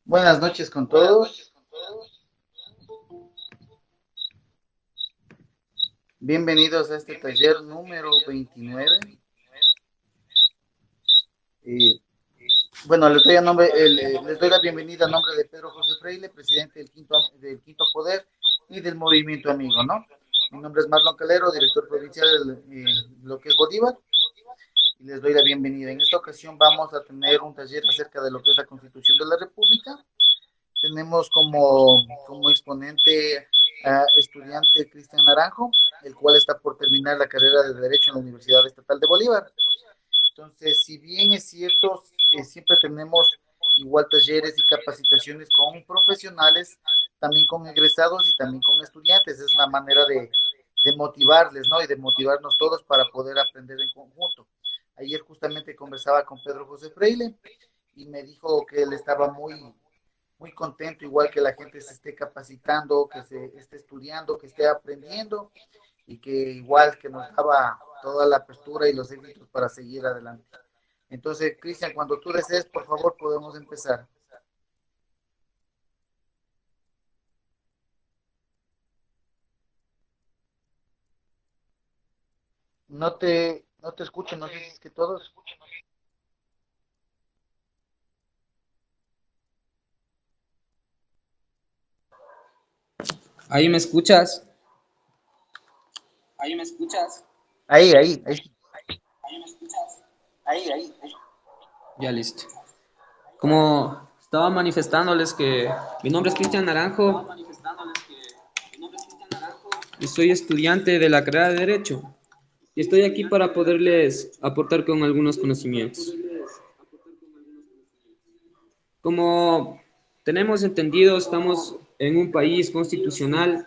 Buenas noches con todos. Bienvenidos a este taller número 29. Eh, bueno, les doy la bienvenida a nombre de Pedro José Freile, presidente del quinto Poder y del Movimiento Amigo, ¿no? Mi nombre es Marlon Calero, director provincial de lo que es Bolívar, y les doy la bienvenida. En esta ocasión vamos a tener un taller acerca de lo que es la Constitución de la República. Tenemos como exponente a estudiante Cristian Naranjo, el cual está por terminar la carrera de Derecho en la Universidad Estatal de Bolívar. Entonces, si bien es cierto, siempre tenemos igual talleres y capacitaciones con profesionales, también con egresados y también con estudiantes. Es una manera de motivarles, ¿no? Y de motivarnos todos para poder aprender en conjunto. Ayer justamente conversaba con Pedro José Freile y me dijo que él estaba muy contento, igual que la gente se esté capacitando, que se esté estudiando, que esté aprendiendo y que igual que nos daba toda la apertura y los éxitos para seguir adelante. Entonces, Cristian, cuando tú desees, por favor, podemos empezar. No te escucho, no sé si es que todos. ¿Ahí me escuchas? ¿Ahí me escuchas? Ahí. ¿Ahí me escuchas? Ya listo. Como estaba manifestándoles que mi nombre es Cristian Naranjo y soy estudiante de la carrera de Derecho y estoy aquí para poderles aportar con algunos conocimientos. Como tenemos entendido, estamos en un país constitucional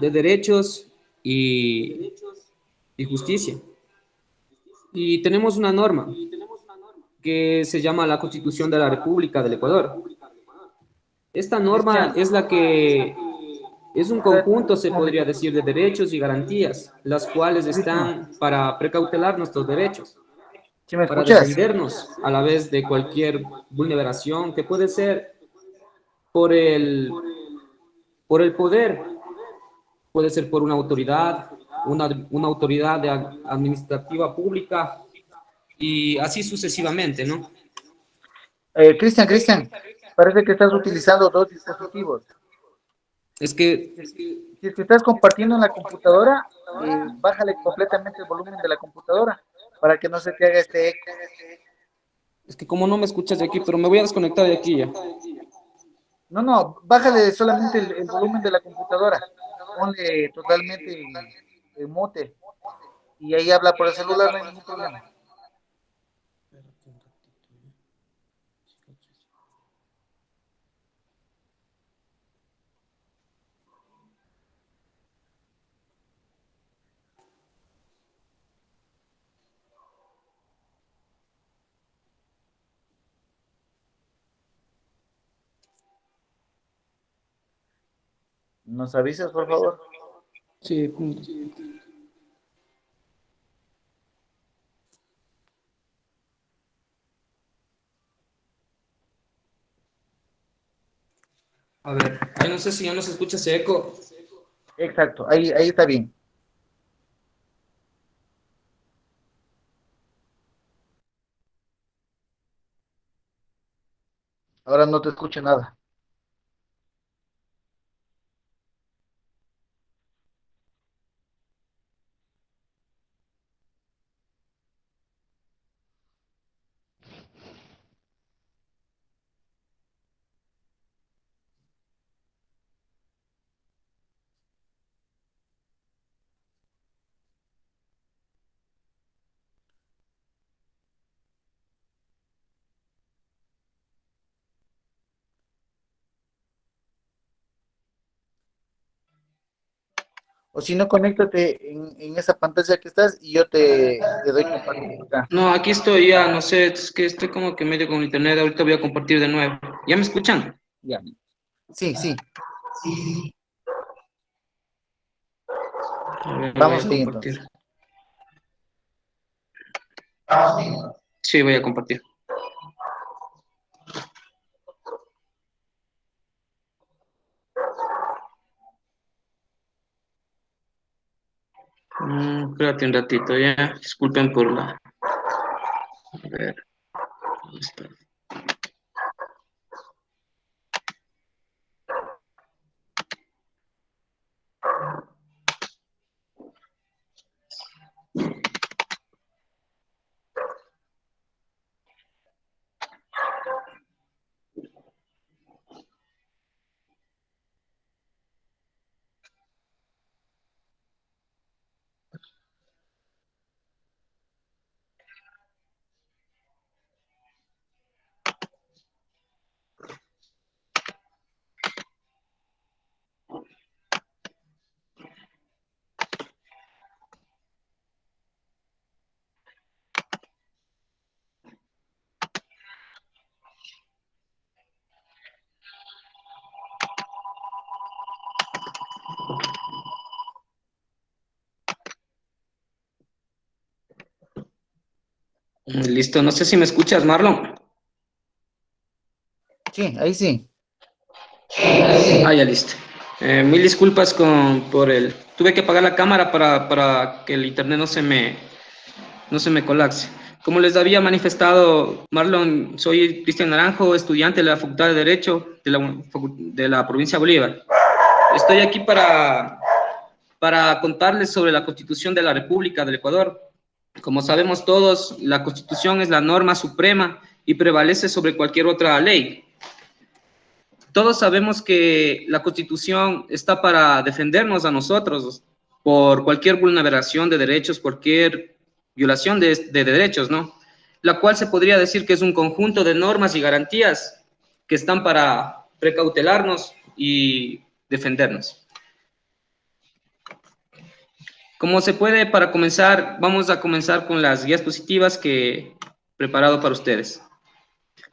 de derechos y, y justicia. Y tenemos una norma que se llama la Constitución de la República del Ecuador. Esta norma Cristian, es la que es un conjunto, se un podría momento. decir, de derechos y garantías, las cuales Cristian, están para precautelar nuestros derechos, ¿sí me para escuchas? defendernos a la vez de cualquier vulneración que puede ser por por el poder, puede ser por una autoridad, una autoridad administrativa pública y así sucesivamente, ¿no? Cristian, parece que estás utilizando dos dispositivos. Es que Si es que estás compartiendo en la computadora, bájale completamente el volumen de la computadora para que no se te haga este eco. Es que como no me escuchas de aquí, pero me voy a desconectar de aquí ya. No, bájale solamente el volumen de la computadora. Ponle totalmente en mute y ahí habla por el celular, no hay ningún problema. ¿Nos avisas, por favor? Sí, a ver, ay, no sé si ya no se escucha ese eco. Exacto, ahí está bien. Ahora no te escucho nada. O si no, conéctate en esa pantalla que estás y yo te doy compartir acá. No, aquí estoy ya, no sé, es que estoy como que medio con internet, ahorita voy a compartir de nuevo. ¿Ya me escuchan? Ya. Sí, A ver, voy vamos a ahí compartir. entonces. Sí, voy a compartir. Espérate un ratito, ya. Disculpen por la... A ver, ¿dónde está? Listo, no sé si me escuchas, Marlon. Sí, ahí sí. Ah, ya listo. Mil disculpas por el... Tuve que apagar la cámara para que el internet no se me colapse. Como les había manifestado, Marlon, soy Cristian Naranjo, estudiante de la Facultad de Derecho de la provincia de Bolívar. Estoy aquí para contarles sobre la Constitución de la República del Ecuador. Como sabemos todos, la Constitución es la norma suprema y prevalece sobre cualquier otra ley. Todos sabemos que la Constitución está para defendernos a nosotros por cualquier vulneración de derechos, cualquier violación de derechos, ¿no? La cual se podría decir que es un conjunto de normas y garantías que están para precautelarnos y defendernos. Como se puede, para comenzar, vamos a comenzar con las guías positivas que he preparado para ustedes.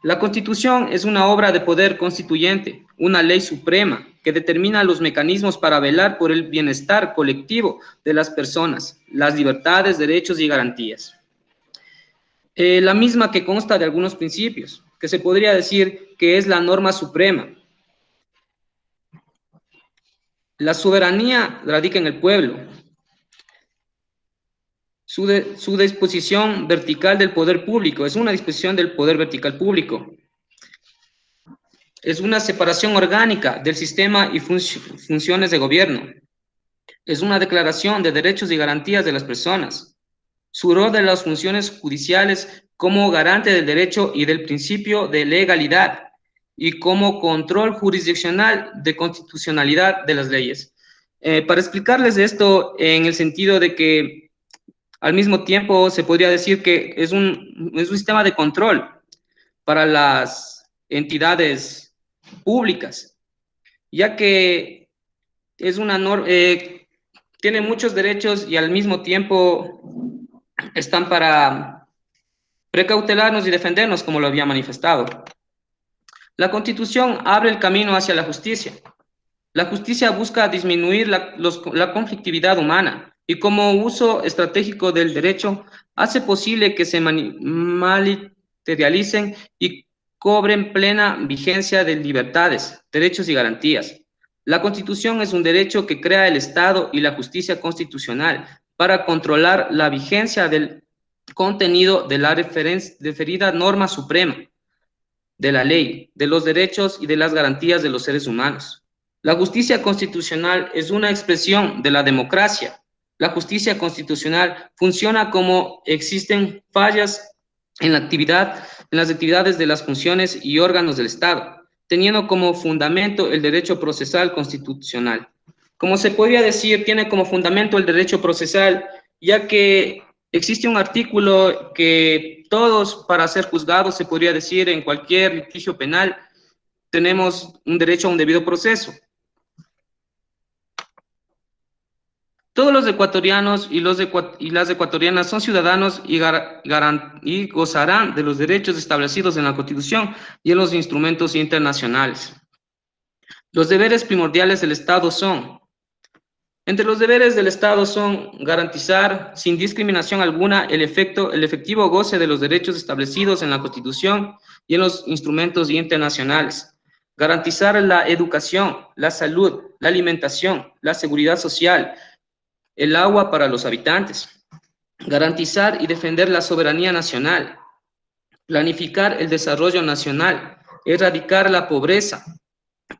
La Constitución es una obra de poder constituyente, una ley suprema que determina los mecanismos para velar por el bienestar colectivo de las personas, las libertades, derechos y garantías. La misma que consta de algunos principios, que se podría decir que es la norma suprema. La soberanía radica en el pueblo. Su disposición vertical del poder público es una disposición del poder vertical público. Es una separación orgánica del sistema y funciones de gobierno. Es una declaración de derechos y garantías de las personas. Su rol de las funciones judiciales como garante del derecho y del principio de legalidad y como control jurisdiccional de constitucionalidad de las leyes. Para explicarles esto en el sentido de que al mismo tiempo se podría decir que es un sistema de control para las entidades públicas, ya que es una norma, tiene muchos derechos y al mismo tiempo están para precautelarnos y defendernos, como lo había manifestado. La Constitución abre el camino hacia la justicia. La justicia busca disminuir la conflictividad humana y como uso estratégico del derecho hace posible que se materialicen y cobren plena vigencia de libertades, derechos y garantías. La Constitución es un derecho que crea el Estado y la justicia constitucional para controlar la vigencia del contenido de la referida norma suprema, de la ley, de los derechos y de las garantías de los seres humanos. La justicia constitucional es una expresión de la democracia. La justicia constitucional funciona como existen fallas en las actividades de las funciones y órganos del Estado, teniendo como fundamento el derecho procesal constitucional. Como se podría decir, tiene como fundamento el derecho procesal, ya que existe un artículo que todos, para ser juzgados, se podría decir, en cualquier litigio penal, tenemos un derecho a un debido proceso. Todos los ecuatorianos y las ecuatorianas son ciudadanos y gozarán de los derechos establecidos en la Constitución y en los instrumentos internacionales. Los deberes primordiales del Estado son: entre los deberes del Estado son garantizar sin discriminación alguna el efectivo goce de los derechos establecidos en la Constitución y en los instrumentos internacionales, garantizar la educación, la salud, la alimentación, la seguridad social, el agua para los habitantes, garantizar y defender la soberanía nacional, planificar el desarrollo nacional, erradicar la pobreza,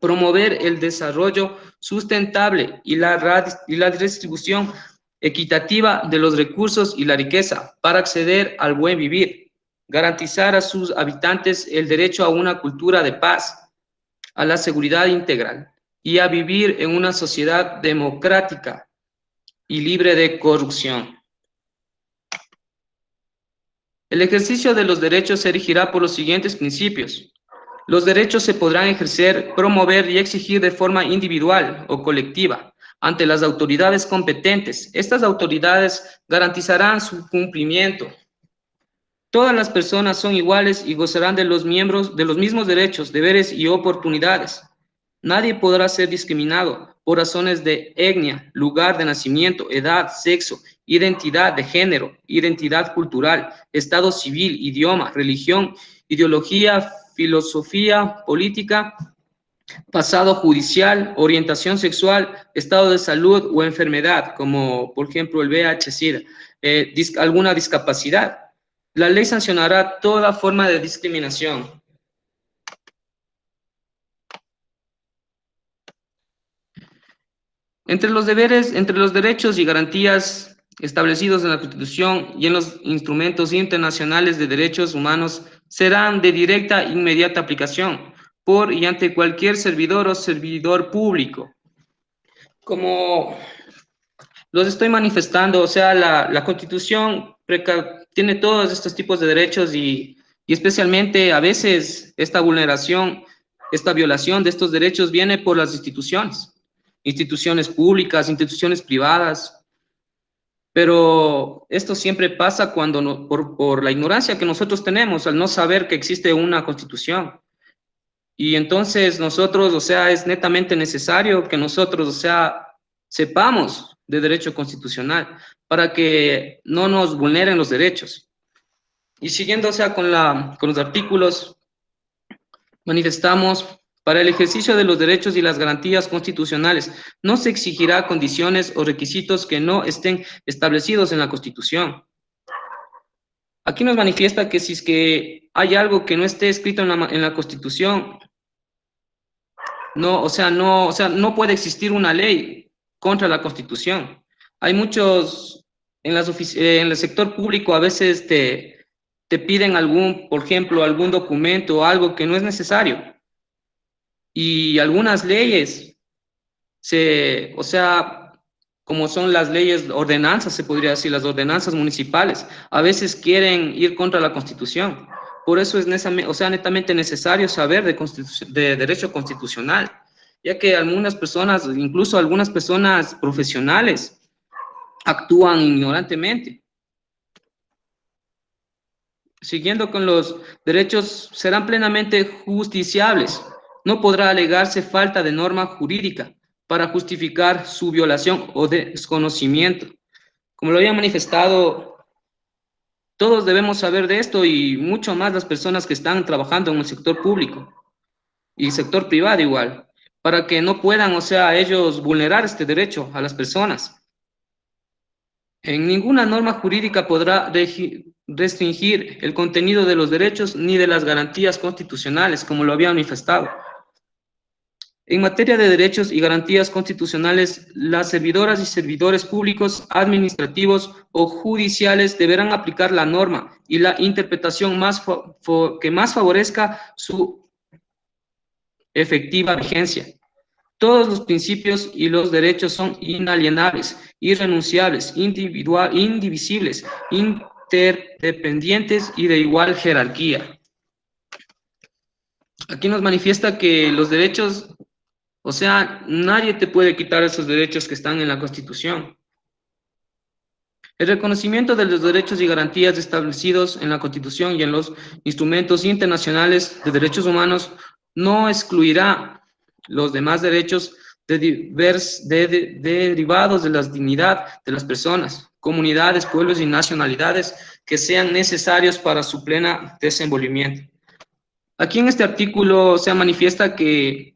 promover el desarrollo sustentable y la distribución equitativa de los recursos y la riqueza para acceder al buen vivir, garantizar a sus habitantes el derecho a una cultura de paz, a la seguridad integral y a vivir en una sociedad democrática y libre de corrupción. El ejercicio de los derechos se regirá por los siguientes principios. Los derechos se podrán ejercer, promover y exigir de forma individual o colectiva ante las autoridades competentes. Estas autoridades garantizarán su cumplimiento. Todas las personas son iguales y gozarán de los mismos derechos, deberes y oportunidades. Nadie podrá ser discriminado por razones de etnia, lugar de nacimiento, edad, sexo, identidad de género, identidad cultural, estado civil, idioma, religión, ideología, filosofía, política, pasado judicial, orientación sexual, estado de salud o enfermedad, como por ejemplo el VIH-Sida, alguna discapacidad. La ley sancionará toda forma de discriminación. Entre los derechos y garantías establecidos en la Constitución y en los instrumentos internacionales de derechos humanos serán de directa e inmediata aplicación por y ante cualquier servidor o servidor público. Como los estoy manifestando, o sea, la Constitución tiene todos estos tipos de derechos y especialmente a veces esta vulneración, esta violación de estos derechos viene por las instituciones públicas, instituciones privadas, pero esto siempre pasa cuando por la ignorancia que nosotros tenemos, al no saber que existe una Constitución. Y entonces nosotros, o sea, es netamente necesario que nosotros, o sea, sepamos de derecho constitucional para que no nos vulneren los derechos. Y siguiendo, o sea, con los artículos, manifestamos: para el ejercicio de los derechos y las garantías constitucionales no se exigirá condiciones o requisitos que no estén establecidos en la Constitución. Aquí nos manifiesta que si es que hay algo que no esté escrito en la Constitución, no puede existir una ley contra la Constitución. Hay muchos, en el sector público a veces te piden por ejemplo, algún documento o algo que no es necesario. Y algunas leyes, como son las leyes, ordenanzas, se podría decir, las ordenanzas municipales, a veces quieren ir contra la Constitución. Por eso es netamente necesario saber de derecho constitucional, ya que algunas personas, incluso algunas personas profesionales, actúan ignorantemente. Siguiendo con los derechos, serán plenamente justiciables. No podrá alegarse falta de norma jurídica para justificar su violación o desconocimiento. Como lo había manifestado, todos debemos saber de esto y mucho más las personas que están trabajando en el sector público y sector privado igual, para que no puedan, ellos vulnerar este derecho a las personas. En ninguna norma jurídica podrá restringir el contenido de los derechos ni de las garantías constitucionales, como lo había manifestado. En materia de derechos y garantías constitucionales, las servidoras y servidores públicos, administrativos o judiciales deberán aplicar la norma y la interpretación que más favorezca su efectiva vigencia. Todos los principios y los derechos son inalienables, irrenunciables, indivisibles, interdependientes y de igual jerarquía. Aquí nos manifiesta que los derechos, nadie te puede quitar esos derechos que están en la Constitución. El reconocimiento de los derechos y garantías establecidos en la Constitución y en los instrumentos internacionales de derechos humanos no excluirá los demás derechos derivados de la dignidad de las personas, comunidades, pueblos y nacionalidades que sean necesarios para su plena desenvolvimiento. Aquí en este artículo se manifiesta que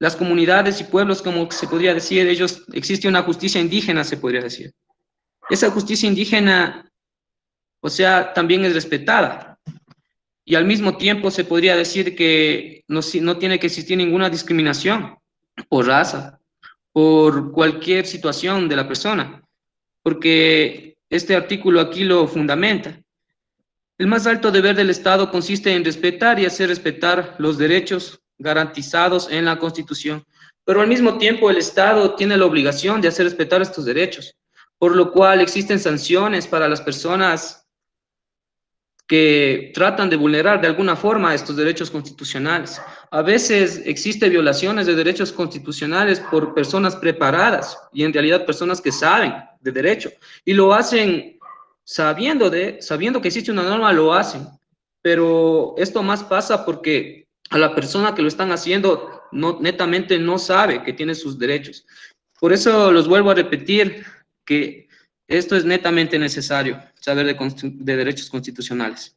las comunidades y pueblos, como se podría decir, existe una justicia indígena, se podría decir. Esa justicia indígena, o sea, también es respetada. Y al mismo tiempo se podría decir que no tiene que existir ninguna discriminación por raza, por cualquier situación de la persona, porque este artículo aquí lo fundamenta. El más alto deber del Estado consiste en respetar y hacer respetar los derechos garantizados en la Constitución, pero al mismo tiempo el Estado tiene la obligación de hacer respetar estos derechos, por lo cual existen sanciones para las personas que tratan de vulnerar de alguna forma estos derechos constitucionales. A veces existen violaciones de derechos constitucionales por personas preparadas y en realidad personas que saben de derecho y lo hacen sabiendo que existe una norma, lo hacen. Pero esto más pasa porque a la persona que lo están haciendo netamente no sabe que tiene sus derechos. Por eso los vuelvo a repetir que esto es netamente necesario, saber de derechos constitucionales.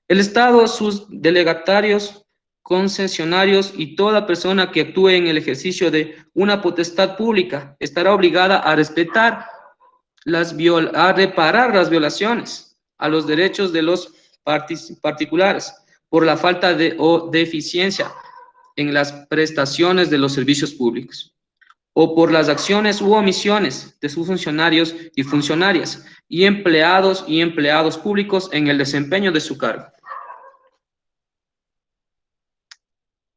El Estado, sus delegatarios, concesionarios y toda persona que actúe en el ejercicio de una potestad pública estará obligada a respetar a reparar las violaciones a los derechos de los particulares por la falta o deficiencia en las prestaciones de los servicios públicos, o por las acciones u omisiones de sus funcionarios y funcionarias y empleados públicos en el desempeño de su cargo.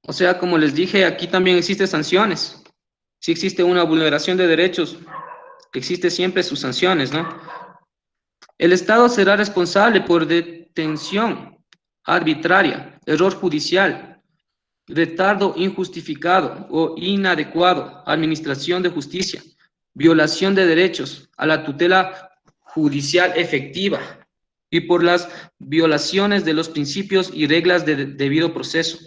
O sea, como les dije, aquí también existen sanciones. Si existe una vulneración de derechos, existe siempre sus sanciones, ¿no? El Estado será responsable por detención arbitraria, error judicial, retardo injustificado o inadecuado, administración de justicia, violación de derechos a la tutela judicial efectiva y por las violaciones de los principios y reglas de debido proceso.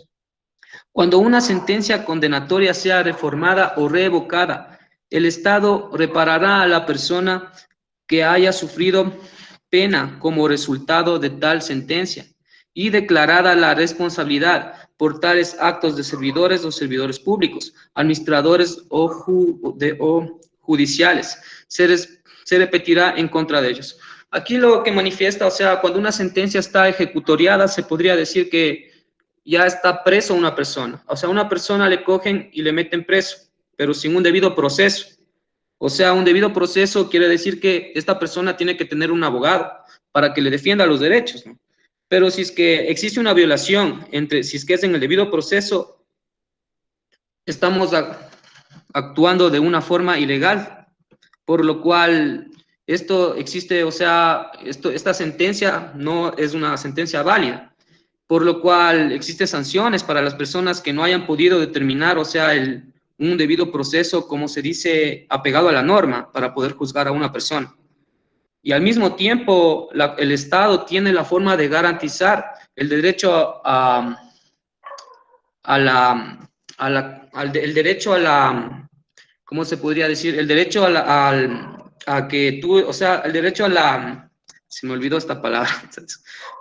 Cuando una sentencia condenatoria sea reformada o revocada, el Estado reparará a la persona que haya sufrido pena como resultado de tal sentencia y declarada la responsabilidad por tales actos de servidores o servidores públicos, administradores o judiciales. Se repetirá en contra de ellos. Aquí lo que manifiesta, o sea, cuando una sentencia está ejecutoriada, se podría decir que ya está preso una persona. O sea, una persona le cogen y le meten preso, pero sin un debido proceso. O sea, un debido proceso quiere decir que esta persona tiene que tener un abogado para que le defienda los derechos, ¿no? Pero si es que existe una violación si es que es en el debido proceso, estamos actuando de una forma ilegal, por lo cual esto existe, o sea, esta sentencia no es una sentencia válida, por lo cual existen sanciones para las personas que no hayan podido determinar, o sea, un debido proceso, como se dice, apegado a la norma para poder juzgar a una persona. Y al mismo tiempo, el Estado tiene la forma de garantizar el derecho el derecho a la, ¿cómo se podría decir? El derecho a que tú, o sea, el derecho a la, se me olvidó esta palabra,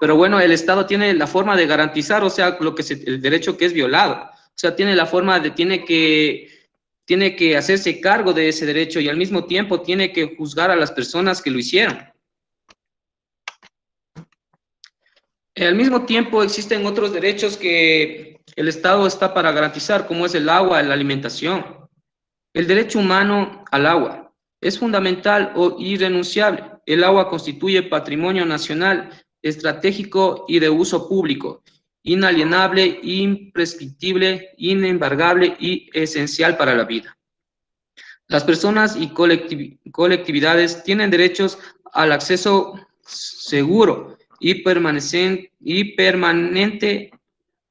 pero bueno, el Estado tiene la forma de garantizar, o sea, el derecho que es violado, o sea, tiene la forma de, tiene que hacerse cargo de ese derecho y al mismo tiempo tiene que juzgar a las personas que lo hicieron. Al mismo tiempo existen otros derechos que el Estado está para garantizar, como es el agua, la alimentación. El derecho humano al agua es fundamental o irrenunciable. El agua constituye patrimonio nacional, estratégico y de uso público, inalienable, imprescriptible, inembargable y esencial para la vida. Las personas y colectividades tienen derechos al acceso seguro y permanente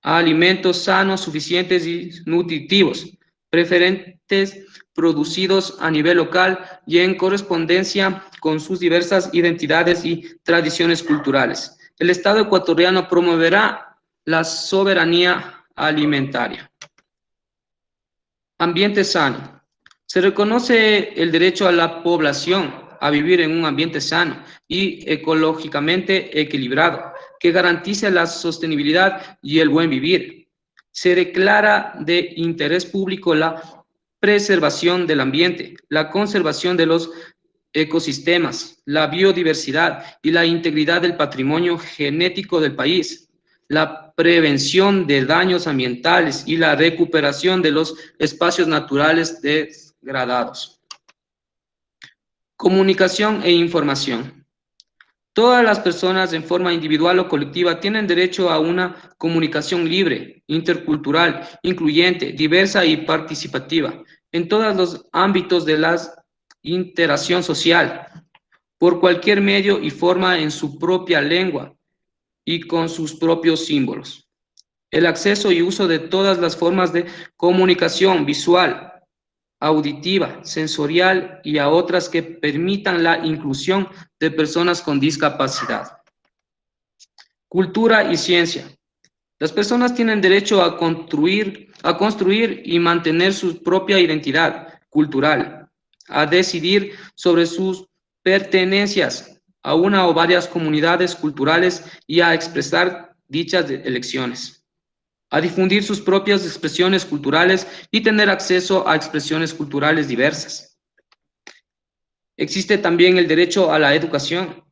a alimentos sanos, suficientes y nutritivos, preferentes, producidos a nivel local y en correspondencia con sus diversas identidades y tradiciones culturales. El Estado ecuatoriano promoverá la soberanía alimentaria. Ambiente sano. Se reconoce el derecho a la población a vivir en un ambiente sano y ecológicamente equilibrado, que garantice la sostenibilidad y el buen vivir. Se declara de interés público la preservación del ambiente, la conservación de los ecosistemas, la biodiversidad y la integridad del patrimonio genético del país, la prevención de daños ambientales y la recuperación de los espacios naturales degradados. Comunicación e información. Todas las personas, en forma individual o colectiva, tienen derecho a una comunicación libre, intercultural, incluyente, diversa y participativa, en todos los ámbitos de la interacción social, por cualquier medio y forma en su propia lengua y con sus propios símbolos. El acceso y uso de todas las formas de comunicación visual, auditiva, sensorial y a otras que permitan la inclusión de personas con discapacidad. Cultura y ciencia. Las personas tienen derecho a construir y mantener su propia identidad cultural, a decidir sobre sus pertenencias a una o varias comunidades culturales y a expresar dichas elecciones, a difundir sus propias expresiones culturales y tener acceso a expresiones culturales diversas. Existe también el derecho a la educación.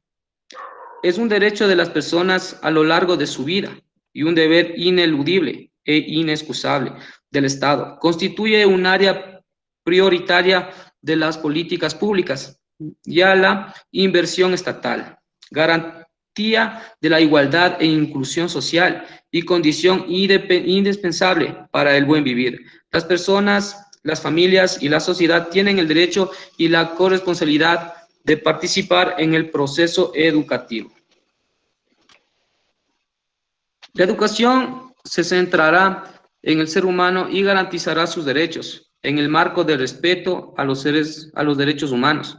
Es un derecho de las personas a lo largo de su vida y un deber ineludible e inexcusable del Estado. Constituye un área prioritaria de las políticas públicas y a la inversión estatal. Garantía de la igualdad e inclusión social y condición indispensable para el buen vivir. Las personas, las familias y la sociedad tienen el derecho y la corresponsabilidad de participar en el proceso educativo. La educación se centrará en el ser humano y garantizará sus derechos en el marco del respeto a los derechos humanos,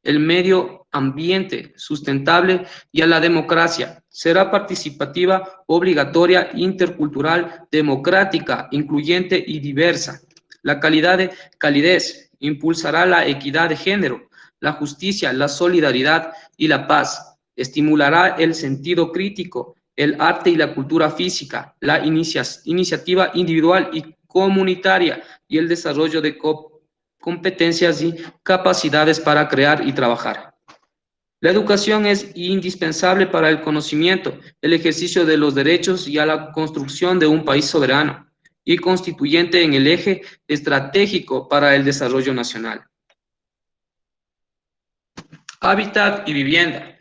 el medio ambiente sustentable y a la democracia. Será participativa, obligatoria, intercultural, democrática, incluyente y diversa. La calidez impulsará la equidad de género, la justicia, la solidaridad y la paz. Estimulará el sentido crítico, el arte y la cultura física, la iniciativa individual y comunitaria y el desarrollo de competencias y capacidades para crear y trabajar. La educación es indispensable para el conocimiento, el ejercicio de los derechos y a la construcción de un país soberano y constituyente en el eje estratégico para el desarrollo nacional. Hábitat y vivienda.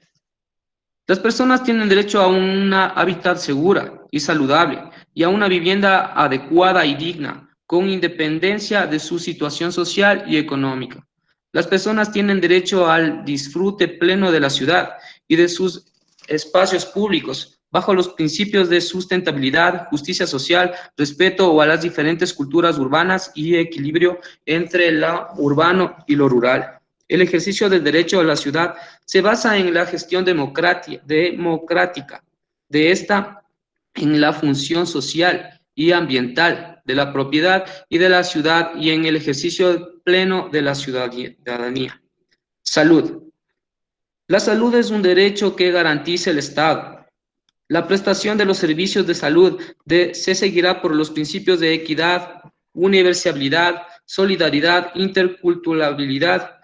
Las personas tienen derecho a una hábitat segura y saludable y a una vivienda adecuada y digna, con independencia de su situación social y económica. Las personas tienen derecho al disfrute pleno de la ciudad y de sus espacios públicos, bajo los principios de sustentabilidad, justicia social, respeto a las diferentes culturas urbanas y equilibrio entre lo urbano y lo rural. El ejercicio del derecho a la ciudad se basa en la gestión democrática de esta, en la función social y ambiental de la propiedad y de la ciudad y en el ejercicio pleno de la ciudadanía. Salud. La salud es un derecho que garantiza el Estado. La prestación de los servicios de salud se seguirá por los principios de equidad, universalidad, solidaridad, interculturalidad,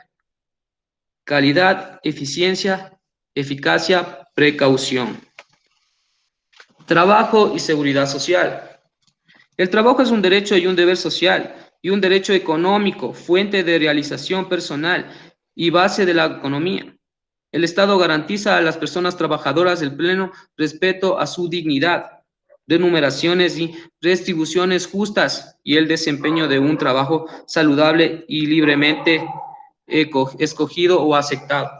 calidad, eficiencia, eficacia, precaución. Trabajo y seguridad social. El trabajo es un derecho y un deber social y un derecho económico, fuente de realización personal y base de la economía. El Estado garantiza a las personas trabajadoras el pleno respeto a su dignidad, remuneraciones y retribuciones justas y el desempeño de un trabajo saludable y libremente escogido o aceptado.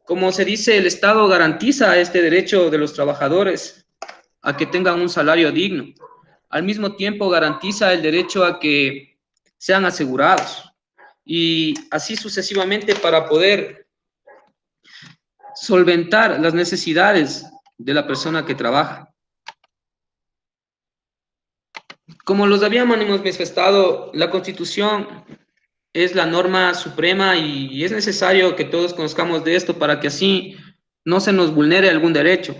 Como se dice, el Estado garantiza este derecho de los trabajadores a que tengan un salario digno. Al mismo tiempo garantiza el derecho a que sean asegurados y así sucesivamente para poder solventar las necesidades de la persona que trabaja. Como los habíamos manifestado, la Constitución es la norma suprema y es necesario que todos conozcamos de esto para que así no se nos vulnere algún derecho.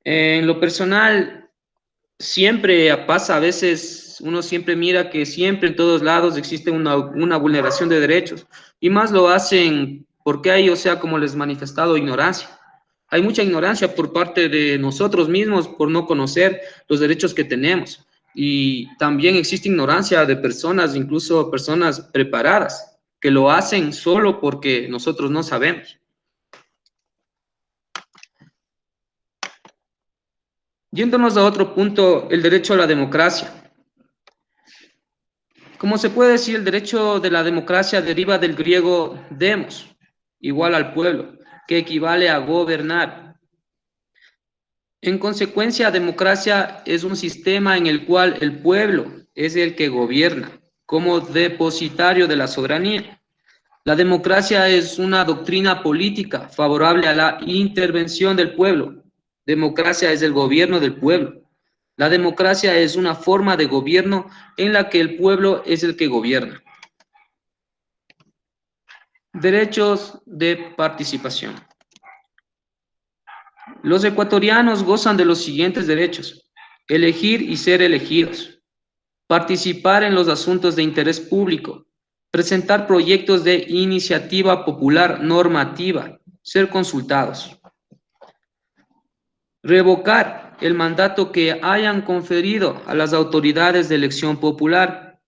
En lo personal, siempre pasa, a veces uno siempre mira que siempre en todos lados existe una vulneración de derechos, y más lo hacen porque hay, o sea, como les he manifestado, ignorancia. Hay mucha ignorancia por parte de nosotros mismos por no conocer los derechos que tenemos. Y también existe ignorancia de personas, incluso personas preparadas, que lo hacen solo porque nosotros no sabemos. Yéndonos a otro punto, el derecho a la democracia. Como se puede decir, el derecho de la democracia deriva del griego demos, igual al pueblo, que equivale a gobernar. En consecuencia, democracia es un sistema en el cual el pueblo es el que gobierna como depositario de la soberanía. La democracia es una doctrina política favorable a la intervención del pueblo. Democracia es el gobierno del pueblo. La democracia es una forma de gobierno en la que el pueblo es el que gobierna. Derechos de participación. Los ecuatorianos gozan de los siguientes derechos: elegir y ser elegidos, participar en los asuntos de interés público, presentar proyectos de iniciativa popular normativa, ser consultados, revocar el mandato que hayan conferido a las autoridades de elección popular,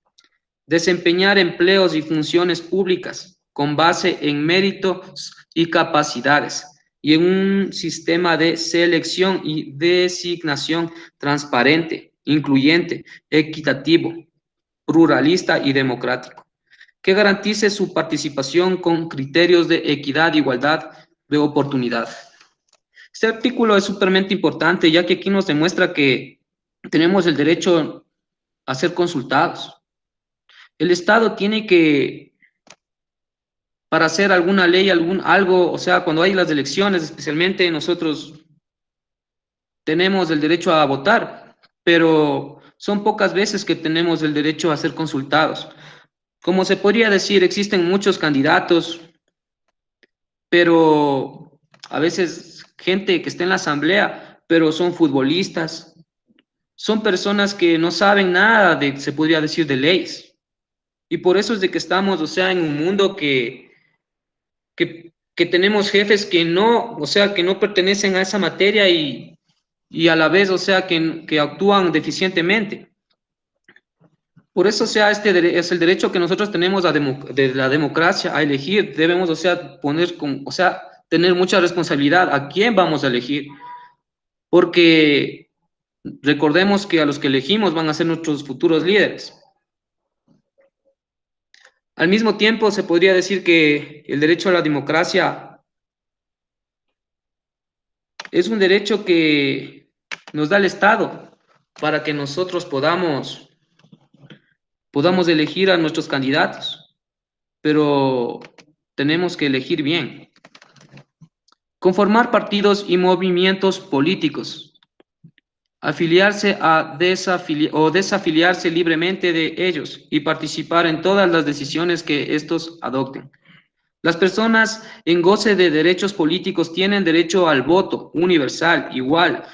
desempeñar empleos y funciones públicas con base en méritos y capacidades y en un sistema de selección y designación transparente, incluyente, equitativo, pluralista y democrático, que garantice su participación con criterios de equidad e igualdad de oportunidad. Este artículo es súper importante, ya que aquí nos demuestra que tenemos el derecho a ser consultados. El Estado tiene que, para hacer alguna ley, algo, o sea, cuando hay las elecciones, especialmente nosotros tenemos el derecho a votar, pero son pocas veces que tenemos el derecho a ser consultados. Como se podría decir, existen muchos candidatos, pero a veces gente que está en la asamblea, pero son futbolistas, son personas que no saben nada de, se podría decir, de leyes. Y por eso es de que estamos, o sea, en un mundo que tenemos jefes que no, o sea, que no pertenecen a esa materia y a la vez, o sea, que actúan deficientemente. Por eso, o sea, es el derecho que nosotros tenemos de la democracia a elegir. Debemos, o sea, o sea, tener mucha responsabilidad a quién vamos a elegir. Porque recordemos que a los que elegimos van a ser nuestros futuros líderes. Al mismo tiempo, se podría decir que el derecho a la democracia es un derecho que nos da el Estado para que nosotros podamos elegir a nuestros candidatos, pero tenemos que elegir bien. Conformar partidos y movimientos políticos, afiliarse o desafiliarse libremente de ellos y participar en todas las decisiones que estos adopten. Las personas en goce de derechos políticos tienen derecho al voto universal, igual,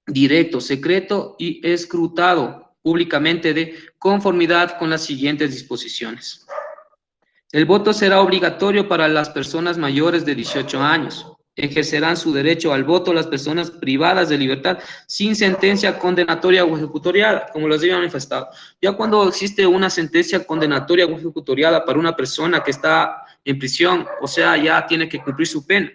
directo, secreto y escrutado públicamente de conformidad con las siguientes disposiciones. El voto será obligatorio para las personas mayores de 18 años. Ejercerán su derecho al voto las personas privadas de libertad sin sentencia condenatoria o ejecutoriada, como les había manifestado. Ya cuando existe una sentencia condenatoria o ejecutoriada para una persona que está en prisión, o sea, ya tiene que cumplir su pena.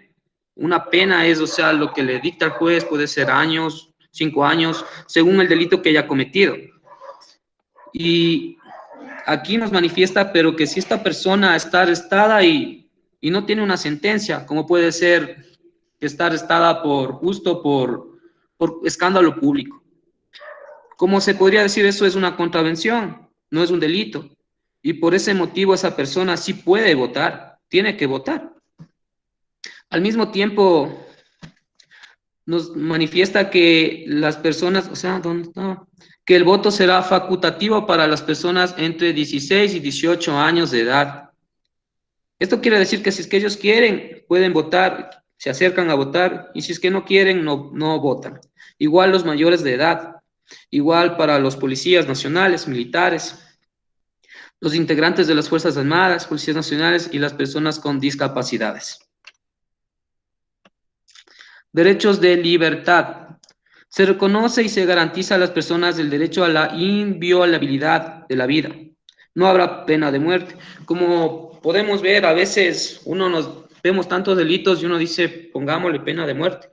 Una pena es, o sea, lo que le dicta el juez, puede ser años, 5 años, según el delito que haya cometido. Y aquí nos manifiesta, pero que si esta persona está arrestada y no tiene una sentencia, como puede ser que está arrestada por escándalo público. Como se podría decir, eso es una contravención, no es un delito. Y por ese motivo esa persona sí puede votar, tiene que votar. Al mismo tiempo, nos manifiesta que las personas, o sea, ¿dónde está? Que el voto será facultativo para las personas entre 16 y 18 años de edad. Esto quiere decir que si es que ellos quieren, pueden votar, se acercan a votar, y si es que no quieren, no votan. Igual los mayores de edad. Igual para los policías nacionales, militares, los integrantes de las Fuerzas Armadas, policías nacionales y las personas con discapacidades. Derechos de libertad. Se reconoce y se garantiza a las personas el derecho a la inviolabilidad de la vida. No habrá pena de muerte. Como podemos ver, a veces vemos tantos delitos y uno dice, pongámosle pena de muerte.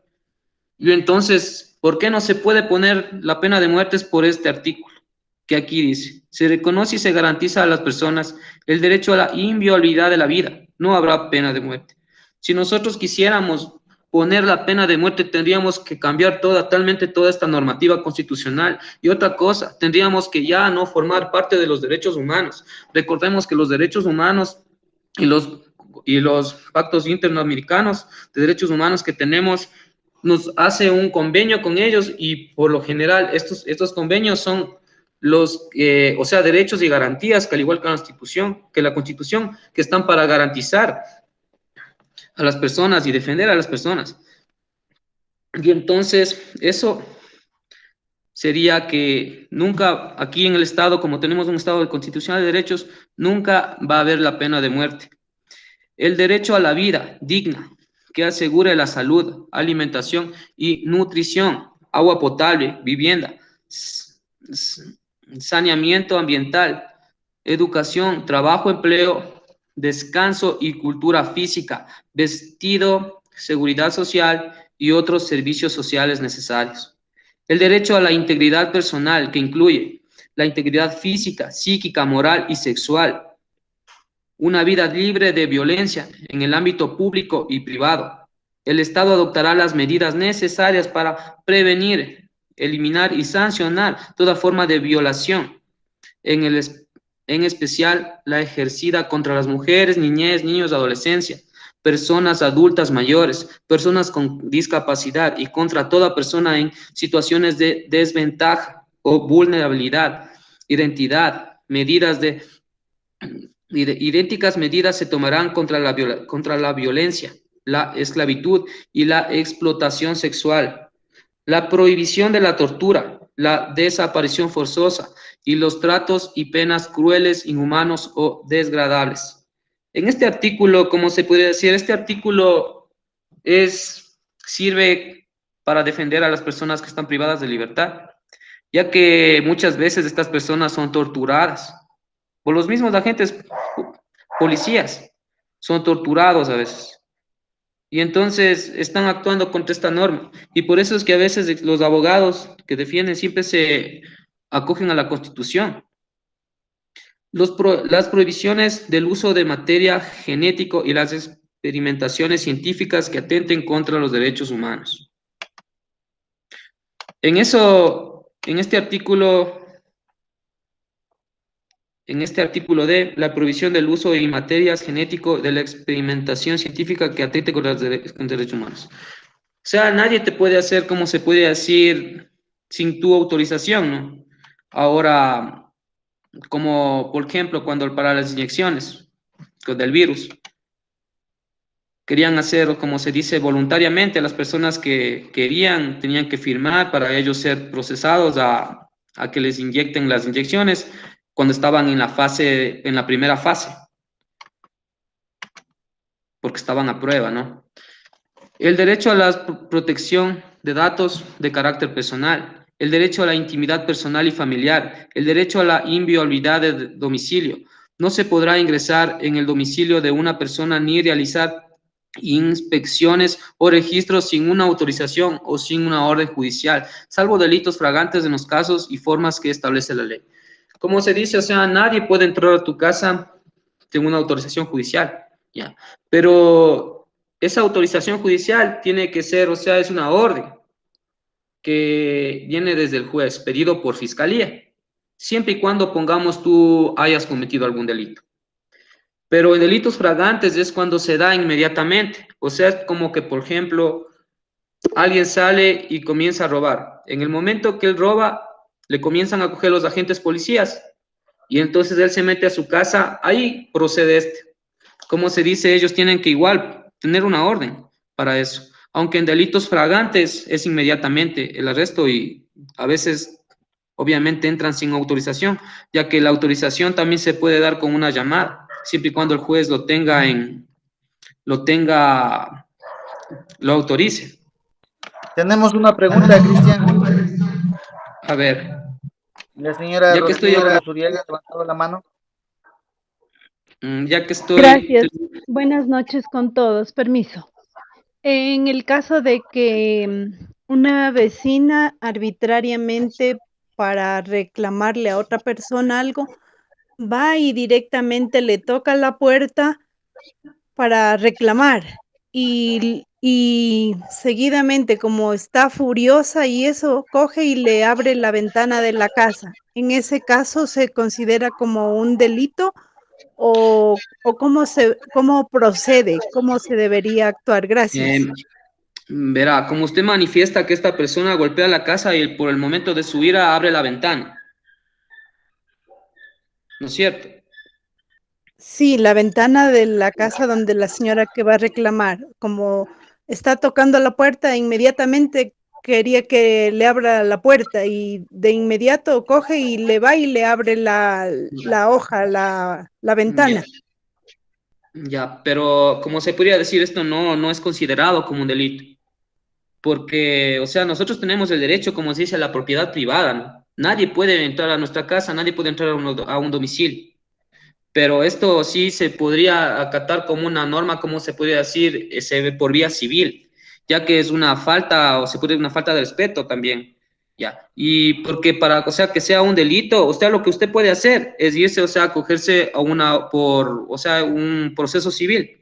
Y entonces, ¿por qué no se puede poner la pena de muerte? Es por este artículo que aquí dice: se reconoce y se garantiza a las personas el derecho a la inviolabilidad de la vida. No habrá pena de muerte. Si nosotros quisiéramos poner la pena de muerte, tendríamos que cambiar totalmente toda esta normativa constitucional. Y otra cosa, tendríamos que ya no formar parte de los derechos humanos. Recordemos que los derechos humanos y los pactos interamericanos de derechos humanos que tenemos nos hace un convenio con ellos, y por lo general estos convenios son o sea, derechos y garantías que, al igual que la Constitución, que están para garantizar a las personas y defender a las personas. Y entonces eso sería que nunca aquí en el Estado, como tenemos un Estado constitucional de derechos, nunca va a haber la pena de muerte. El derecho a la vida digna, que asegure la salud, alimentación y nutrición, agua potable, vivienda, saneamiento ambiental, educación, trabajo, empleo, descanso y cultura física, vestido, seguridad social y otros servicios sociales necesarios. El derecho a la integridad personal, que incluye la integridad física, psíquica, moral y sexual, una vida libre de violencia en el ámbito público y privado. El Estado adoptará las medidas necesarias para prevenir, eliminar y sancionar toda forma de violación, en especial la ejercida contra las mujeres, niñez, niños, adolescencia, personas adultas mayores, personas con discapacidad y contra toda persona en situaciones de desventaja o vulnerabilidad. Idénticas medidas se tomarán contra la violencia, la esclavitud y la explotación sexual, la prohibición de la tortura, la desaparición forzosa y los tratos y penas crueles, inhumanos o degradables. En este artículo, como se puede decir, este artículo sirve para defender a las personas que están privadas de libertad, ya que muchas veces estas personas son torturadas por los mismos agentes policías, son torturados a veces. Y entonces están actuando contra esta norma. Y por eso es que a veces los abogados que defienden siempre se acogen a la Constitución. Las prohibiciones del uso de materia genético y las experimentaciones científicas que atenten contra los derechos humanos. En este artículo D, la prohibición del uso de materias genético, de la experimentación científica que atente contra los derechos humanos. O sea, nadie te puede hacer, como se puede decir, sin tu autorización, ¿no? Ahora, como por ejemplo, cuando para las inyecciones del virus, querían hacer, como se dice, voluntariamente, las personas que querían, tenían que firmar para ellos ser procesados a que les inyecten las inyecciones cuando estaban en la primera fase, porque estaban a prueba, ¿no? El derecho a la protección de datos de carácter personal, el derecho a la intimidad personal y familiar, el derecho a la inviolabilidad de domicilio. No se podrá ingresar en el domicilio de una persona ni realizar inspecciones o registros sin una autorización o sin una orden judicial, salvo delitos flagrantes en los casos y formas que establece la ley. Como se dice, o sea, nadie puede entrar a tu casa sin una autorización judicial, ¿ya? Pero esa autorización judicial tiene que ser, o sea, es una orden que viene desde el juez, pedido por fiscalía, siempre y cuando, pongamos, tú hayas cometido algún delito. Pero en delitos flagrantes es cuando se da inmediatamente. O sea, es como que, por ejemplo, alguien sale y comienza a robar. En el momento que él roba, le comienzan a coger los agentes policías. Y entonces él se mete a su casa, ahí procede este. Como se dice, ellos tienen que igual tener una orden para eso. Aunque en delitos flagrantes es inmediatamente el arresto, y a veces obviamente entran sin autorización, ya que la autorización también se puede dar con una llamada, siempre y cuando el juez lo autorice. Tenemos una pregunta, Cristian. A ver, La señora ya que estoy Rocío acá, Zuriaga ha levantado la mano. ya que estoy, Gracias. Buenas noches con todos. Permiso. En el caso de que una vecina arbitrariamente para reclamarle a otra persona algo, va y directamente le toca la puerta para reclamar y seguidamente, como está furiosa y eso, coge y le abre la ventana de la casa. ¿En ese caso se considera como un delito o cómo procede, cómo se debería actuar? Gracias. verá, como usted manifiesta que esta persona golpea la casa y por el momento de su ira abre la ventana, ¿no es cierto? Sí, la ventana de la casa donde la señora que va a reclamar, como está tocando la puerta, inmediatamente quería que le abra la puerta y de inmediato coge y le va y le abre la hoja, la Ya, ventana. ya, pero como se podría decir, esto no es considerado como un delito, porque, o sea, nosotros tenemos el derecho, como se dice, a la propiedad privada, ¿no? Nadie puede entrar a nuestra casa, nadie puede entrar a un domicilio. Pero esto sí se podría acatar como una norma, como se podría decir, se ve por vía civil, ya que es una falta, o se puede una falta de respeto también, ya. Y porque para, o sea, que sea un delito, o sea, lo que usted puede hacer es irse, o sea, acogerse a o sea, un proceso civil,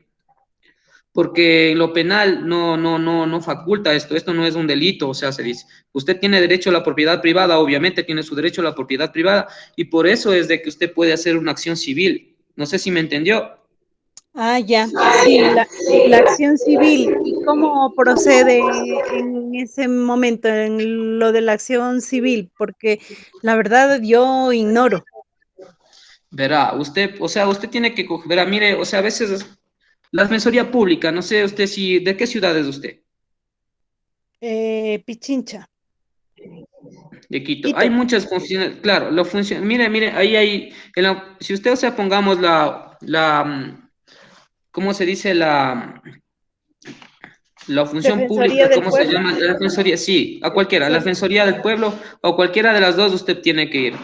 porque lo penal no faculta esto no es un delito, o sea, se dice, usted tiene derecho a la propiedad privada, obviamente tiene su derecho a la propiedad privada, y por eso es de que usted puede hacer una acción civil. No sé si me entendió. Ah, ya, sí, la acción civil. ¿Y cómo procede en ese momento, en lo de la acción civil? Porque la verdad yo ignoro. Verá, usted, o sea, usted tiene que, verá, mire, o sea, a veces la defensoría pública, no sé usted si, ¿de qué ciudad es usted? Pichincha, De Quito. Hay Quito. muchas funciones, claro, mire, ahí hay, si usted, o sea, pongamos ¿cómo se dice? La función Defensoría pública, del ¿cómo se Pueblo. llama? La defensoría, sí, a cualquiera, la Sí. defensoría del pueblo o cualquiera de las dos usted tiene que ir.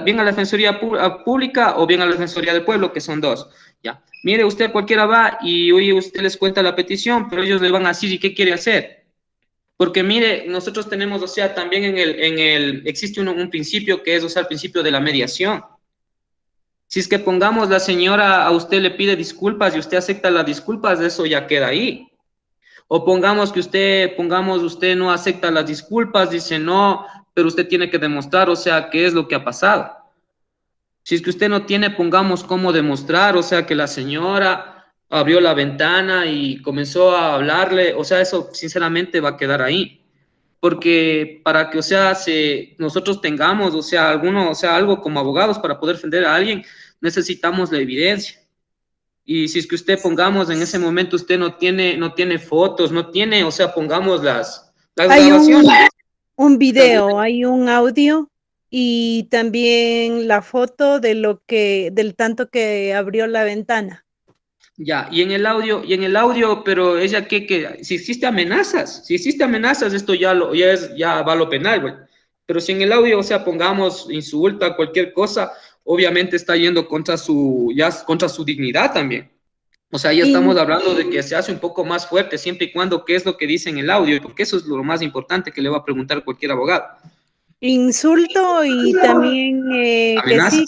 Bien a la defensoría pública o bien a la defensoría del pueblo, que son dos. Ya. Mire, usted cualquiera va y hoy usted les cuenta la petición, pero ellos le van a decir, ¿y qué quiere hacer? Porque mire, nosotros tenemos, o sea, también existe un principio que es, o sea, el principio de la mediación. Si es que pongamos la señora a usted le pide disculpas y usted acepta las disculpas, eso ya queda ahí. O pongamos usted no acepta las disculpas, dice no, pero usted tiene que demostrar, o sea, qué es lo que ha pasado. Si es que usted no tiene, pongamos cómo demostrar, o sea, que la señora abrió la ventana y comenzó a hablarle, o sea, eso sinceramente va a quedar ahí. Porque para que, o sea, nosotros tengamos, o sea, o sea, algo como abogados para poder defender a alguien, necesitamos la evidencia. Y si es que usted pongamos en ese momento, usted no tiene fotos, no tiene, o sea, pongamos las Hay grabaciones. un video, hay un audio y también la foto de del tanto que abrió la ventana. Ya, y en el audio, pero ella si existe amenazas, esto ya va a lo penal, güey. Pero si en el audio, o sea, pongamos insulta, cualquier cosa, obviamente está yendo contra su dignidad también. O sea, ya estamos In- hablando de que se hace un poco más fuerte siempre y cuando qué es lo que dice en el audio, porque eso es lo más importante que le va a preguntar cualquier abogado. Insulto y también que sí, Amenazas.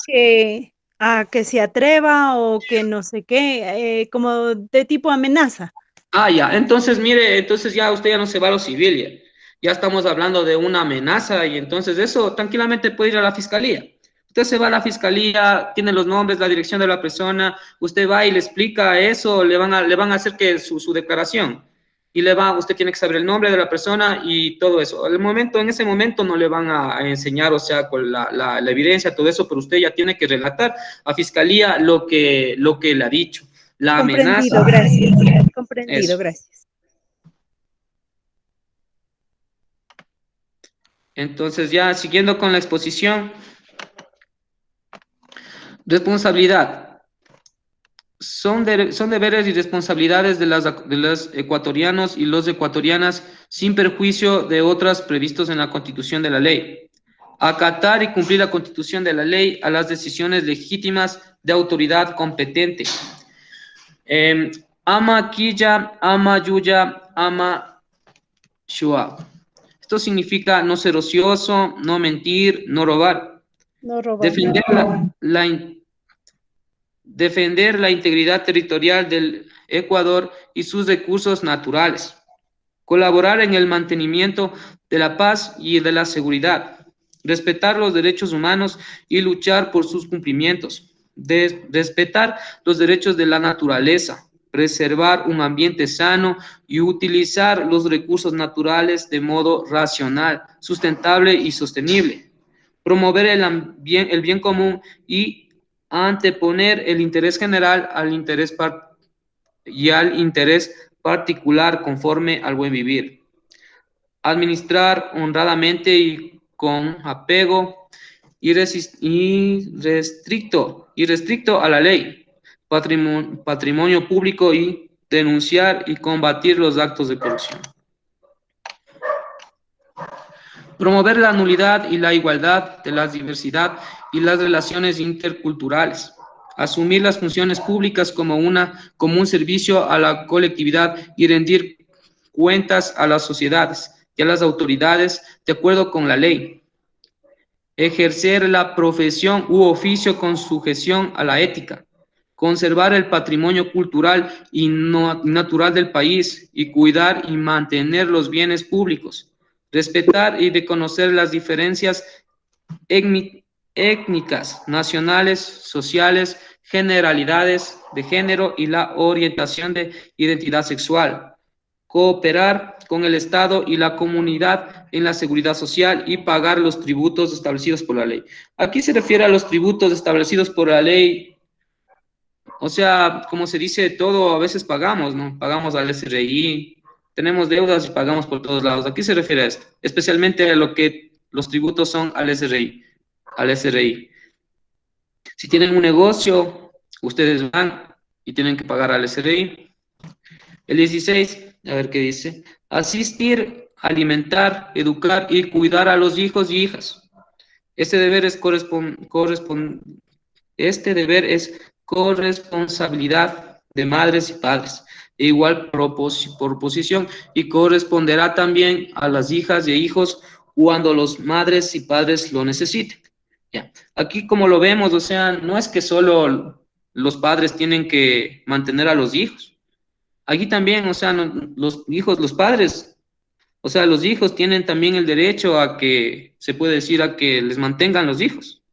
que se atreva o que no sé qué, como de tipo amenaza. Ah, ya. Entonces, mire, entonces ya usted ya no se va a lo civil, ya. Ya estamos hablando de una amenaza y entonces eso tranquilamente puede ir a la fiscalía. Usted se va a la fiscalía, tiene los nombres, la dirección de la persona, usted va y le explica eso, le van a hacer que su declaración y usted tiene que saber el nombre de la persona y todo eso. En ese momento no le van a enseñar, o sea, con la evidencia, todo eso, pero usted ya tiene que relatar a fiscalía lo que le ha dicho, la amenaza, Comprendido, gracias. Comprendido, eso. gracias. Entonces, ya siguiendo con la exposición, responsabilidad. Son deberes y responsabilidades de los ecuatorianos y los ecuatorianas sin perjuicio de otras previstos en la Constitución de la ley. Acatar y cumplir la Constitución de la ley a las decisiones legítimas de autoridad competente. Ama Quilla, ama Yuya, ama Shua. Esto significa no ser ocioso, no mentir, no robar. No robar. Defender la integridad territorial del Ecuador y sus recursos naturales. Colaborar en el mantenimiento de la paz y de la seguridad. Respetar los derechos humanos y luchar por sus cumplimientos. Respetar los derechos de la naturaleza. Preservar un ambiente sano y utilizar los recursos naturales de modo racional, sustentable y sostenible. Promover el bien común y anteponer el interés general al interés particular conforme al buen vivir. Administrar honradamente y con apego y restricto a la ley, patrimonio público y denunciar y combatir los actos de corrupción. Promover la nulidad y la igualdad de la diversidad y las relaciones interculturales. Asumir las funciones públicas como un servicio a la colectividad y rendir cuentas a las sociedades y a las autoridades de acuerdo con la ley. Ejercer la profesión u oficio con sujeción a la ética. Conservar el patrimonio cultural y natural del país y cuidar y mantener los bienes públicos. Respetar y reconocer las diferencias étnicas, nacionales, sociales, generalidades de género y la orientación de identidad sexual. Cooperar con el Estado y la comunidad en la seguridad social y pagar los tributos establecidos por la ley. Aquí se refiere a los tributos establecidos por la ley. O sea, como se dice, todo a veces pagamos, ¿no? Pagamos al SRI, tenemos deudas y pagamos por todos lados. ¿A qué se refiere a esto? Especialmente a lo que los tributos son al SRI. Si tienen un negocio, ustedes van y tienen que pagar al SRI. El 16, a ver qué dice. Asistir, alimentar, educar y cuidar a los hijos y hijas. Este deber es corresponsabilidad de madres y padres, e igual proposición, y corresponderá también a las hijas e hijos cuando los madres y padres lo necesiten. Ya. Aquí como lo vemos, o sea, no es que solo los padres tienen que mantener a los hijos. Aquí también, o sea, los padres, o sea, los hijos tienen también el derecho a que, se puede decir, a que les mantengan los hijos,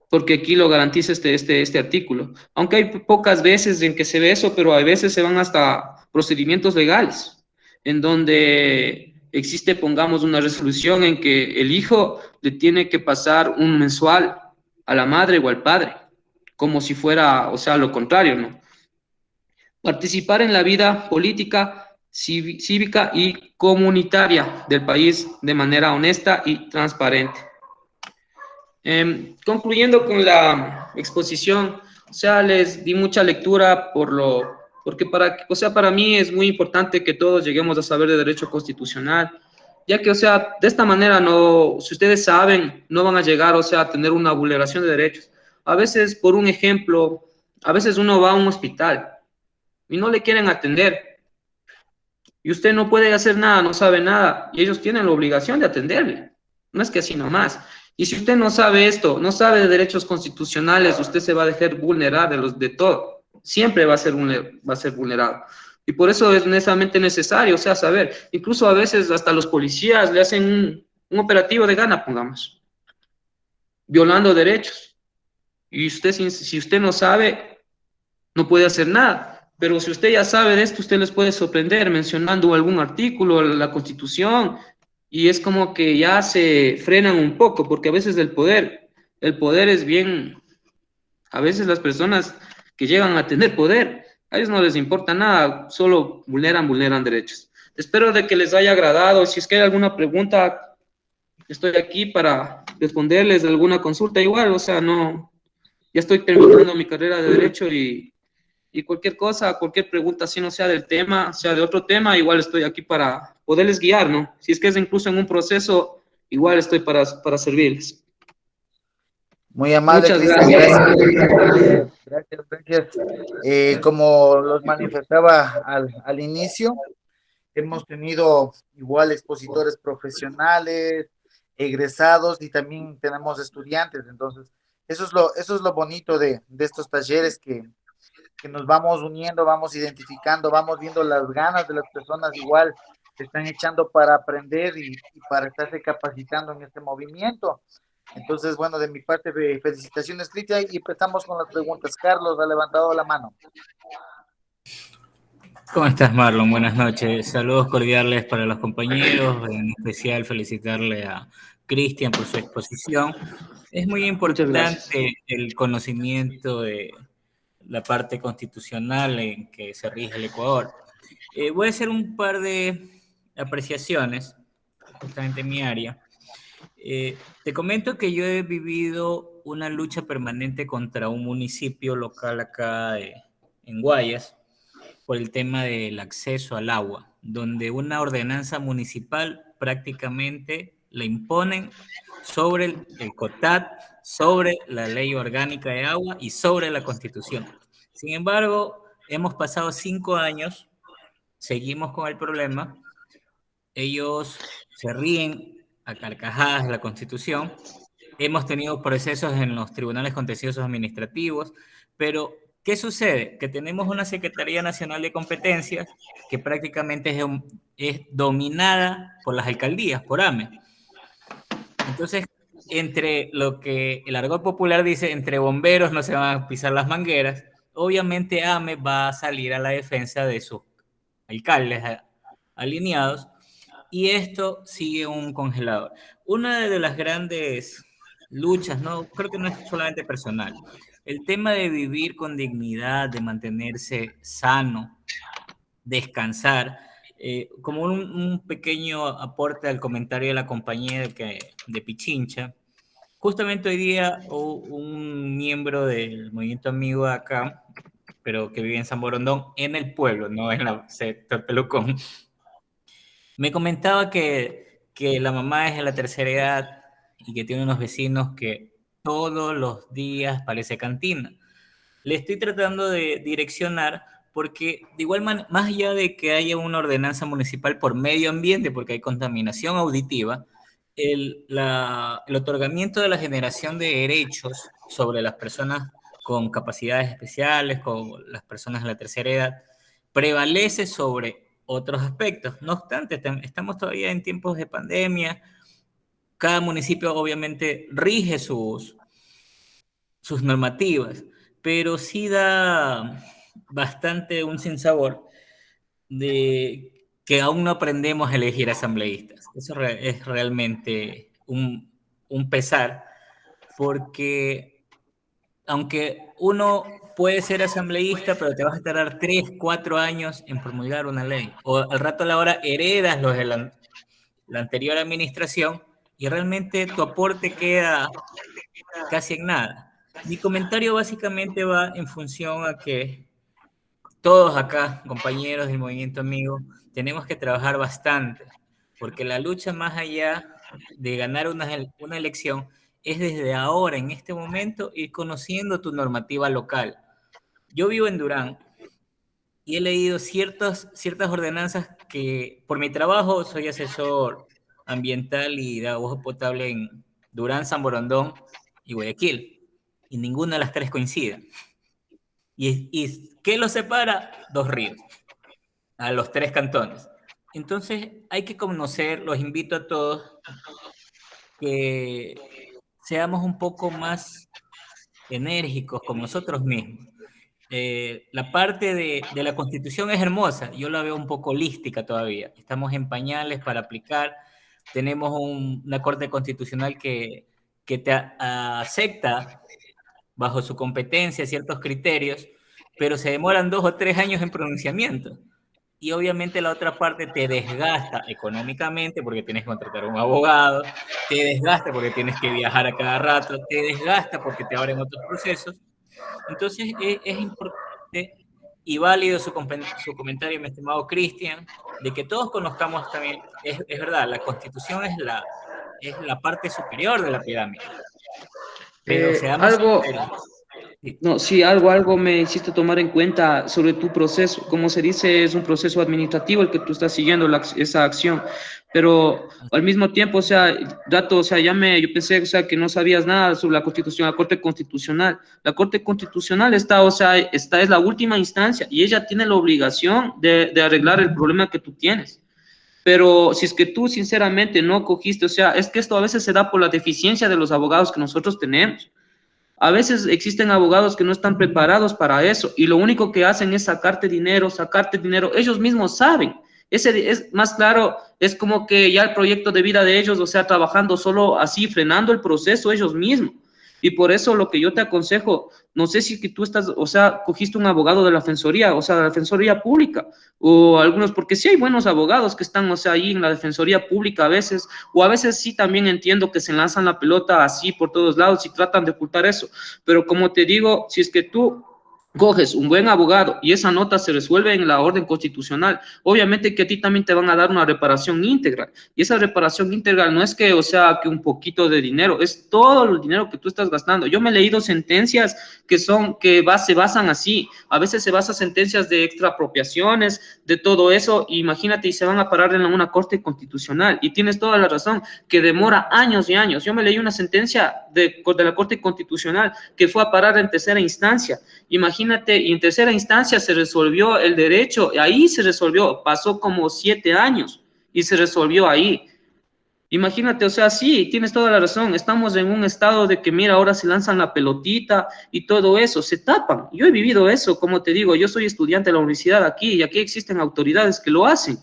porque aquí lo garantiza este artículo. Aunque hay pocas veces en que se ve eso, pero a veces se van hasta procedimientos legales, en donde existe, pongamos, una resolución en que el hijo le tiene que pasar un mensual a la madre o al padre, como si fuera, o sea, lo contrario, ¿no? Participar en la vida política, cívica y comunitaria del país de manera honesta y transparente. Concluyendo con la exposición, o sea, les di mucha lectura porque para mí es muy importante que todos lleguemos a saber de derecho constitucional, ya que, o sea, de esta manera si ustedes saben, no van a llegar, o sea, a tener una vulneración de derechos. A veces, por un ejemplo, a veces uno va a un hospital y no le quieren atender, y usted no puede hacer nada, no sabe nada, y ellos tienen la obligación de atenderle, no es que así nomás. Y si usted no sabe esto, no sabe de derechos constitucionales, usted se va a dejar vulnerar de todo, siempre va a ser vulnerado. Y por eso es necesariamente necesario, o sea, saber, incluso a veces hasta los policías le hacen un operativo de gana, pongamos, violando derechos. Y si usted no sabe, no puede hacer nada. Pero si usted ya sabe de esto, usted les puede sorprender mencionando algún artículo, la Constitución, y es como que ya se frenan un poco, porque a veces el poder es bien, a veces las personas que llegan a tener poder, a ellos no les importa nada, solo vulneran derechos. Espero de que les haya agradado. Si es que hay alguna pregunta, estoy aquí para responderles alguna consulta igual, o sea, no, ya estoy terminando mi carrera de Derecho y cualquier cosa, cualquier pregunta, si no sea del tema, sea de otro tema, igual estoy aquí para poderles guiar, ¿no? Si es que es incluso en un proceso, igual estoy para servirles. Muy amable, Muchas Cristian, gracias. gracias. Gracias. Como los manifestaba al inicio, hemos tenido igual expositores profesionales, egresados y también tenemos estudiantes. Entonces, eso es lo bonito de estos talleres que nos vamos uniendo, vamos identificando, vamos viendo las ganas de las personas igual que están echando para aprender y para estarse capacitando en este movimiento. Entonces, bueno, de mi parte, felicitaciones, Cristian, y empezamos con las preguntas. Carlos ha levantado la mano. ¿Cómo estás, Marlon? Buenas noches. Saludos cordiales para los compañeros, en especial felicitarle a Cristian por su exposición. Es muy Muchas gracias. importante el conocimiento de la parte constitucional en que se rige el Ecuador. Voy a hacer un par de apreciaciones, justamente en mi área. Te comento que yo he vivido una lucha permanente contra un municipio local acá en Guayas por el tema del acceso al agua, donde una ordenanza municipal prácticamente la imponen sobre el COTAD, sobre la ley orgánica de agua y sobre la Constitución. Sin embargo, hemos pasado 5 años, seguimos con el problema, ellos se ríen a carcajadas de la Constitución. Hemos tenido procesos en los tribunales contenciosos administrativos, pero ¿qué sucede? Que tenemos una Secretaría Nacional de Competencias que prácticamente es dominada por las alcaldías, por AME. Entonces, entre lo que el argot popular dice, entre bomberos no se van a pisar las mangueras, obviamente AME va a salir a la defensa de sus alcaldes alineados y esto sigue un congelador. Una de las grandes luchas, no creo que no es solamente personal, el tema de vivir con dignidad, de mantenerse sano, descansar, como un pequeño aporte al comentario de la compañía de Pichincha. Justamente hoy día un miembro del movimiento amigo de acá, pero que vive en San Borondón, en el pueblo, no en el sector Pelucón, me comentaba que la mamá es de la tercera edad y que tiene unos vecinos que todos los días parece cantina. Le estoy tratando de direccionar porque de igual manera, más allá de que haya una ordenanza municipal por medio ambiente, porque hay contaminación auditiva, el otorgamiento de la generación de derechos sobre las personas con capacidades especiales, con las personas de la tercera edad, prevalece sobre otros aspectos. No obstante, estamos todavía en tiempos de pandemia, cada municipio obviamente rige sus normativas, pero sí da bastante un sinsabor de que aún no aprendemos a elegir asambleístas. Eso es realmente un pesar, porque aunque uno puede ser asambleísta, pero te vas a tardar 3, 4 años en promulgar una ley, o al rato a la hora heredas los de la anterior administración y realmente tu aporte queda casi en nada. Mi comentario básicamente va en función a que todos acá, compañeros del movimiento amigo, tenemos que trabajar bastante, porque la lucha más allá de ganar una elección es desde ahora, en este momento, ir conociendo tu normativa local. Yo vivo en Durán y he leído ciertas ordenanzas que por mi trabajo soy asesor ambiental y de agua potable en Durán, San Borondón y Guayaquil, y ninguna de las tres coincide. ¿Y qué los separa? 2 ríos, a los 3 cantones. Entonces hay que conocer, los invito a todos, que seamos un poco más enérgicos con nosotros mismos. La parte de la Constitución es hermosa, yo la veo un poco holística todavía. Estamos en pañales para aplicar, tenemos una Corte Constitucional que te acepta bajo su competencia ciertos criterios, pero se demoran 2 o 3 años en pronunciamiento. y obviamente la otra parte te desgasta económicamente porque tienes que contratar a un abogado, te desgasta porque tienes que viajar a cada rato, te desgasta porque te abren otros procesos. Entonces es importante y válido su comentario, mi estimado Cristian, de que todos conozcamos también, es verdad, la Constitución es la parte superior de la pirámide, pero seamos Algo, sinceros. Sí. no, sí, algo me hiciste tomar en cuenta sobre tu proceso. Como se dice, es un proceso administrativo el que tú estás siguiendo esa acción, pero al mismo tiempo, o sea, dato, o sea, yo pensé, o sea, que no sabías nada sobre la Constitución, la Corte Constitucional. La Corte Constitucional está, o sea, esta es la última instancia y ella tiene la obligación de arreglar el problema que tú tienes. Pero si es que tú sinceramente no cogiste, o sea, es que esto a veces se da por la deficiencia de los abogados que nosotros tenemos. A veces existen abogados que no están preparados para eso y lo único que hacen es sacarte dinero. Ellos mismos saben. Ese es más claro, es como que ya el proyecto de vida de ellos, o sea, trabajando solo así, frenando el proceso ellos mismos. Y por eso lo que yo te aconsejo, no sé si que tú estás, o sea, cogiste un abogado de la Defensoría, o sea, de la Defensoría Pública, o algunos, porque sí hay buenos abogados que están, o sea, ahí en la Defensoría Pública a veces, o a veces sí también entiendo que se lanzan la pelota así por todos lados y tratan de ocultar eso, pero como te digo, si es que tú coges un buen abogado y esa nota se resuelve en la orden constitucional, obviamente que a ti también te van a dar una reparación íntegra. Y esa reparación íntegra no es que, o sea, que un poquito de dinero, es todo el dinero que tú estás gastando. Yo me he leído sentencias se basan así. A veces se basan sentencias de extrapropiaciones, de todo eso, imagínate, y se van a parar en una corte constitucional. Y tienes toda la razón, que demora años y años. Yo me leí una sentencia de la Corte Constitucional que fue a parar en tercera instancia. Imagínate, y en tercera instancia se resolvió el derecho, ahí se resolvió, pasó como 7 años y se resolvió ahí. Imagínate, o sea, sí, tienes toda la razón, estamos en un estado de que, mira, ahora se lanzan la pelotita y todo eso, se tapan. Yo he vivido eso, como te digo, yo soy estudiante de la universidad aquí y aquí existen autoridades que lo hacen.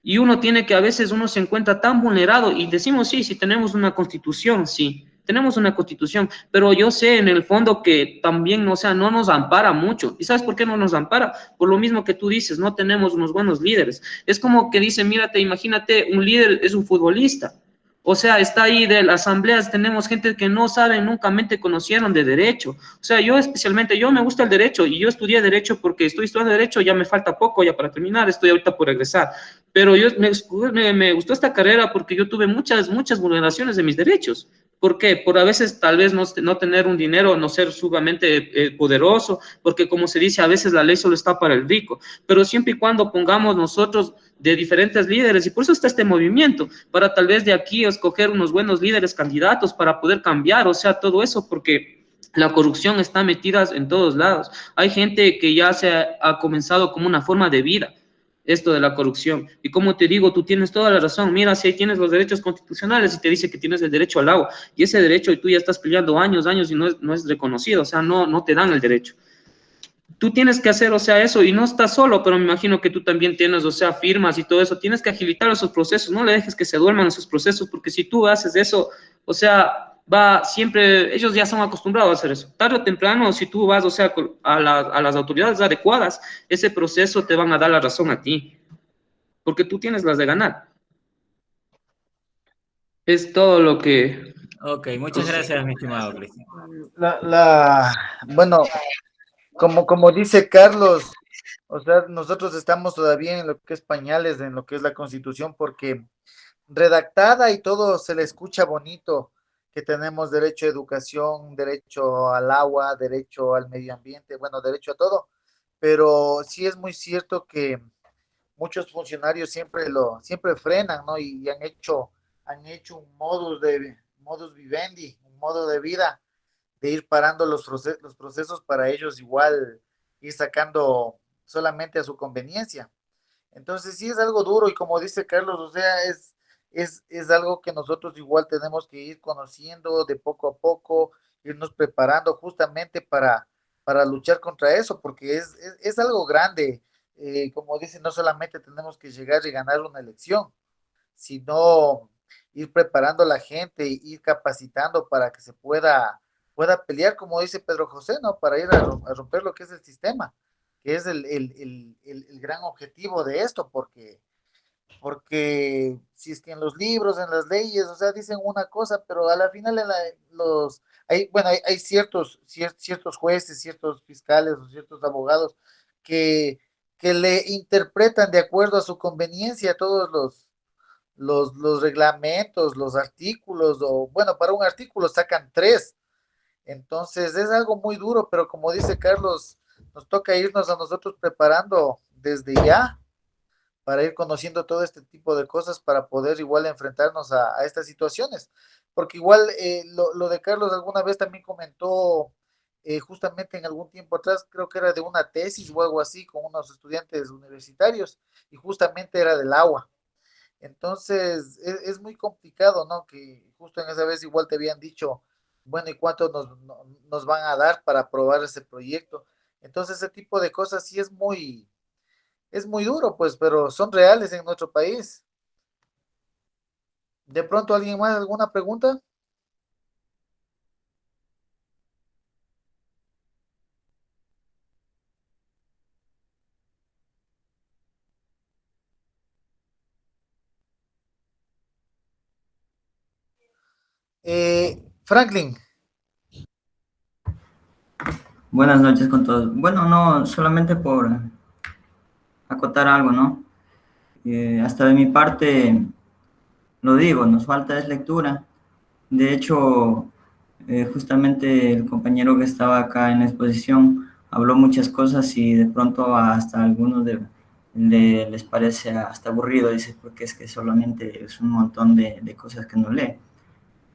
Y uno tiene que, a veces uno se encuentra tan vulnerado y decimos, sí, sí tenemos una constitución, sí, tenemos una constitución, pero yo sé en el fondo que también, o sea, no nos ampara mucho. ¿Y sabes por qué no nos ampara? Por lo mismo que tú dices, no tenemos unos buenos líderes. Es como que dice, mírate, imagínate, un líder es un futbolista. O sea, está ahí de las asambleas, tenemos gente que no sabe, nunca mente conocieron de derecho. O sea, yo especialmente, yo me gusta el derecho y yo estudié derecho porque estoy estudiando derecho, ya me falta poco ya para terminar, estoy ahorita por regresar. Pero me gustó esta carrera porque yo tuve muchas vulneraciones de mis derechos. ¿Por qué? Por a veces tal vez no tener un dinero, no ser sumamente poderoso, porque como se dice, a veces la ley solo está para el rico, pero siempre y cuando pongamos nosotros de diferentes líderes, y por eso está este movimiento, para tal vez de aquí escoger unos buenos líderes candidatos para poder cambiar, o sea, todo eso, porque la corrupción está metida en todos lados. Hay gente que ya ha comenzado como una forma de vida esto de la corrupción. Y como te digo, tú tienes toda la razón. Mira, si ahí tienes los derechos constitucionales y te dice que tienes el derecho al agua, y ese derecho y tú ya estás peleando años y no es reconocido, o sea, no te dan el derecho. Tú tienes que hacer, o sea, eso, y no estás solo, pero me imagino que tú también tienes, o sea, firmas y todo eso, tienes que agilitar esos procesos, no le dejes que se duerman esos procesos, porque si tú haces eso, o sea, va siempre, ellos ya son acostumbrados a hacer eso. Tarde o temprano, si tú vas, o sea, a las autoridades adecuadas, ese proceso te van a dar la razón a ti, porque tú tienes las de ganar. Es todo lo que... Ok, muchas gracias, mi estimado Cristian. Bueno, como dice Carlos, o sea, nosotros estamos todavía en lo que es pañales, en lo que es la Constitución, porque redactada y todo se le escucha bonito, que tenemos derecho a educación, derecho al agua, derecho al medio ambiente, bueno, derecho a todo, pero sí es muy cierto que muchos funcionarios siempre frenan, ¿no? Y han hecho un modus vivendi, un modo de vida, de ir parando los procesos para ellos igual ir sacando solamente a su conveniencia. Entonces sí es algo duro y como dice Carlos, o sea, es algo que nosotros igual tenemos que ir conociendo de poco a poco, irnos preparando justamente para luchar contra eso, porque es algo grande. Como dicen, no solamente tenemos que llegar y ganar una elección, sino ir preparando a la gente, ir capacitando para que pueda pelear, como dice Pedro José, ¿no? Para ir a romper lo que es el sistema. que es el gran objetivo de esto, porque si es que en los libros, en las leyes, o sea, dicen una cosa, pero a la final bueno, hay ciertos jueces, ciertos fiscales o ciertos abogados que, que le interpretan de acuerdo a su conveniencia todos los reglamentos, los artículos, o bueno, para un artículo sacan tres. Entonces es algo muy duro, pero como dice Carlos, nos toca irnos a nosotros preparando desde ya para ir conociendo todo este tipo de cosas para poder igual enfrentarnos a estas situaciones. Porque igual lo de Carlos alguna vez también comentó, justamente en algún tiempo atrás, creo que era de una tesis o algo así con unos estudiantes universitarios y justamente era del agua. Entonces es muy complicado, ¿no? Que justo en esa vez igual te habían dicho, bueno, ¿y cuánto nos van a dar para aprobar ese proyecto? Entonces ese tipo de cosas sí es muy duro, pues, pero son reales en nuestro país. De pronto, ¿alguien más? ¿Alguna pregunta? Franklin, Buenas noches con todos. Bueno, no, solamente por acotar algo, ¿no? Hasta de mi parte, lo digo, nos falta es lectura. De hecho, justamente el compañero que estaba acá en la exposición habló muchas cosas y de pronto hasta a algunos les parece hasta aburrido, dice, porque es que solamente es un montón de cosas que no lee.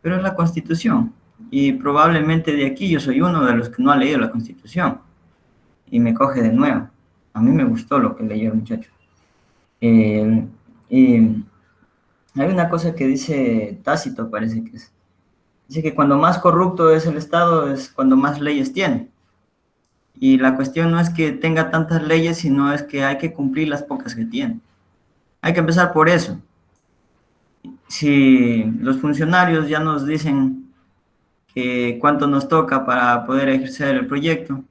Pero es la Constitución y probablemente de aquí yo soy uno de los que no ha leído la Constitución. Y me coge de nuevo. A mí me gustó lo que leyó el muchacho. Y hay una cosa que dice Tácito, parece que es. Dice que cuando más corrupto es el Estado es cuando más leyes tiene. Y la cuestión no es que tenga tantas leyes, sino es que hay que cumplir las pocas que tiene. Hay que empezar por eso. Si los funcionarios ya nos dicen que cuánto nos toca para poder ejercer el proyecto,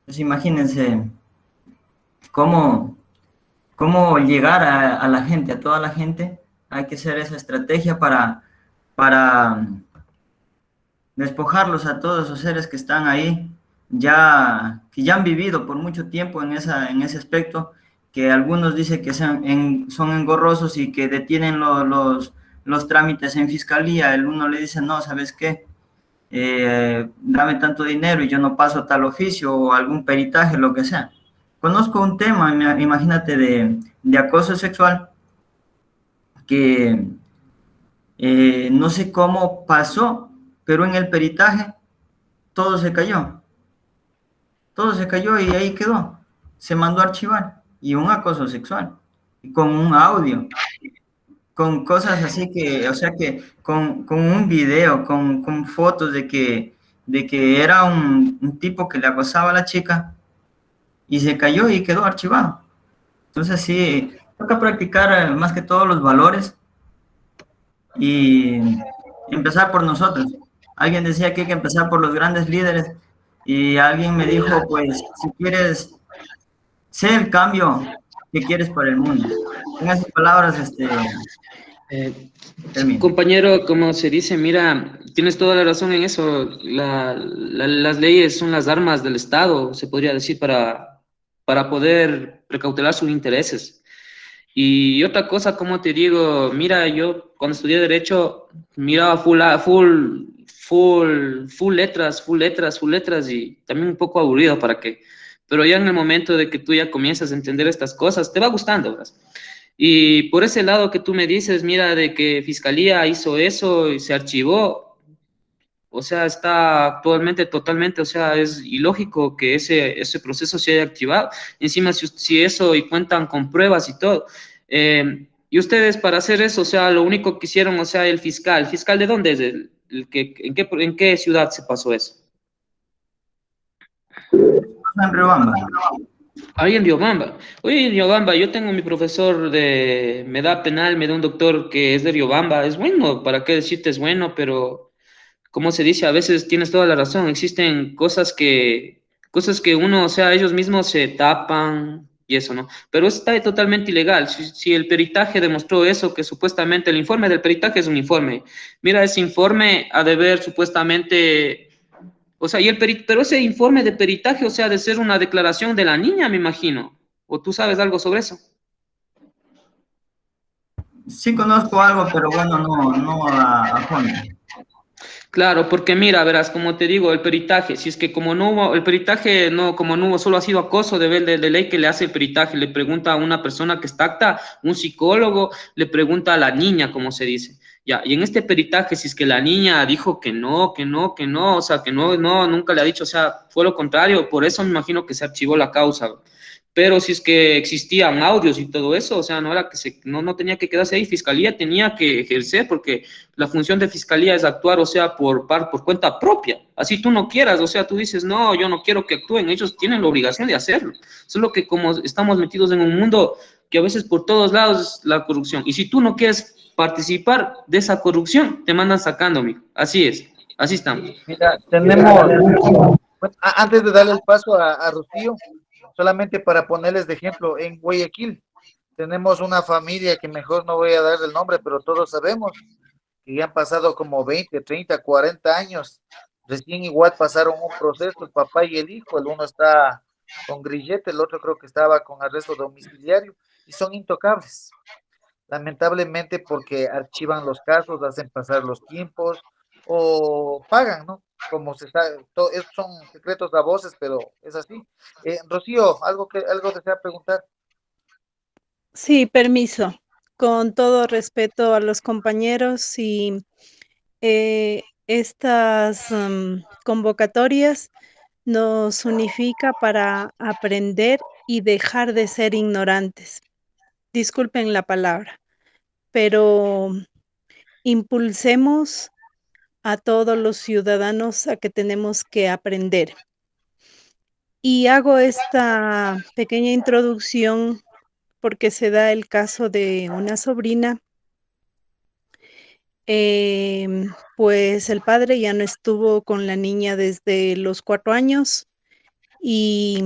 pues imagínense cómo llegar a la gente, a toda la gente. Hay que hacer esa estrategia para despojarlos a todos esos seres que están ahí, que ya han vivido por mucho tiempo en ese aspecto, que algunos dicen que son engorrosos y que detienen los trámites en fiscalía. El uno le dice, no, ¿sabes qué? Dame tanto dinero y yo no paso tal oficio o algún peritaje, lo que sea. Conozco un tema, imagínate, de acoso sexual, que no sé cómo pasó, pero en el peritaje todo se cayó. Todo se cayó y ahí quedó. Se mandó a archivar. Y un acoso sexual. Y con un audio. Con cosas así que, o sea que, con un video, con fotos de que era un tipo que le acosaba a la chica y se cayó y quedó archivado. Entonces sí, toca practicar más que todos los valores y empezar por nosotros. Alguien decía que hay que empezar por los grandes líderes y alguien me dijo, pues, si quieres ser el cambio que quieres para el mundo. En esas palabras, termino. Compañero, como se dice, mira, tienes toda la razón en eso. Las leyes son las armas del Estado, se podría decir, para poder precautelar sus intereses. Y otra cosa, como te digo, mira, yo cuando estudié Derecho miraba full letras y también un poco aburrido, ¿para qué? Pero ya en el momento de que tú ya comienzas a entender estas cosas, te va gustando, ¿verdad? Y por ese lado que tú me dices, mira, de que Fiscalía hizo eso y se archivó, o sea, está actualmente totalmente, o sea, es ilógico que ese proceso se haya activado. Encima, si eso y cuentan con pruebas y todo. Y ustedes para hacer eso, o sea, lo único que hicieron, o sea, ¿el fiscal de dónde es? ¿En qué ciudad se pasó eso? En Riobamba. Ahí en Riobamba. Oye, en Riobamba, yo tengo mi profesor me da penal, me da un doctor que es de Riobamba. Es bueno, ¿para qué decirte es bueno? Pero como se dice, a veces tienes toda la razón. Existen cosas Cosas que uno, o sea, ellos mismos se tapan y eso, ¿no? Pero está totalmente ilegal. Si el peritaje demostró eso, que supuestamente el informe del peritaje es un informe. Mira, ese informe ha de ver supuestamente, o sea, pero ese informe de peritaje, o sea, ha de ser una declaración de la niña, me imagino. ¿O tú sabes algo sobre eso? Sí conozco algo, pero bueno, no a fondo. Claro, porque mira, verás, como te digo, el peritaje, si es que como no hubo, el peritaje no, como no hubo, solo ha sido acoso de ley que le hace el peritaje, le pregunta a una persona que está acta, un psicólogo, le pregunta a la niña, como se dice. Ya, y en este peritaje, si es que la niña dijo que no, o sea, que no, nunca le ha dicho, o sea, fue lo contrario, por eso me imagino que se archivó la causa. Pero si es que existían audios y todo eso, o sea, no era que no tenía que quedarse ahí, fiscalía tenía que ejercer, porque la función de fiscalía es actuar, o sea, por cuenta propia. Así tú no quieras, o sea, tú dices, no, yo no quiero que actúen, ellos tienen la obligación de hacerlo. Solo que como estamos metidos en un mundo que a veces por todos lados es la corrupción, y si tú no quieres participar de esa corrupción, te mandan sacando, amigo. Así es, así estamos. Mira, tenemos, bueno, antes de darle el paso a Rocío, solamente para ponerles de ejemplo, en Guayaquil tenemos una familia que mejor no voy a dar el nombre, pero todos sabemos que ya han pasado como 20, 30, 40 años. Recién igual pasaron un proceso, el papá y el hijo, el uno está con grillete, el otro creo que estaba con arresto domiciliario y son intocables. Lamentablemente porque archivan los casos, hacen pasar los tiempos o pagan, ¿no? Como se sabe, son secretos a voces, pero es así. Rocío, algo desea preguntar. Sí, permiso. Con todo respeto a los compañeros y estas convocatorias nos unifica para aprender y dejar de ser ignorantes. Disculpen la palabra, pero impulsemos a todos los ciudadanos a que tenemos que aprender. Y hago esta pequeña introducción porque se da el caso de una sobrina. Pues el padre ya no estuvo con la niña desde los 4 años y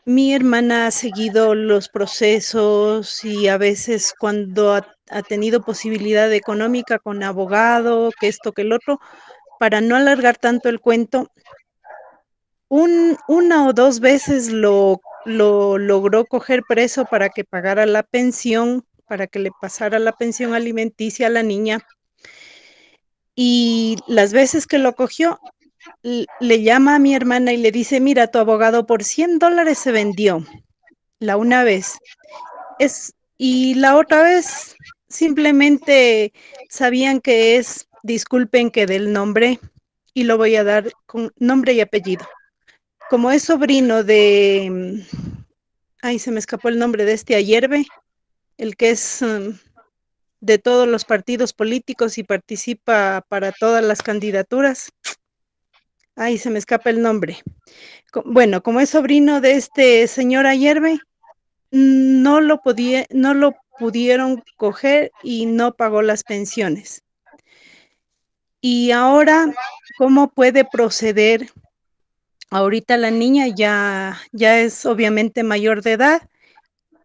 mi hermana ha seguido los procesos y a veces cuando ha tenido posibilidad económica con abogado, que esto, que el otro, para no alargar tanto el cuento, una o dos veces lo logró coger preso para que pagara la pensión, para que le pasara la pensión alimenticia a la niña. Y las veces que lo cogió, le llama a mi hermana y le dice, mira, tu abogado por $100 se vendió, la una vez. Y la otra vez simplemente sabían que es, disculpen que del nombre, y lo voy a dar con nombre y apellido. Como es sobrino de, ay, se me escapó el nombre de este Ayerbe, el que es de todos los partidos políticos y participa para todas las candidaturas. Ay, se me escapa el nombre. Bueno, como es sobrino de este señor Ayerbe, no lo pudieron coger y no pagó las pensiones. Y ahora, ¿cómo puede proceder? Ahorita la niña ya es obviamente mayor de edad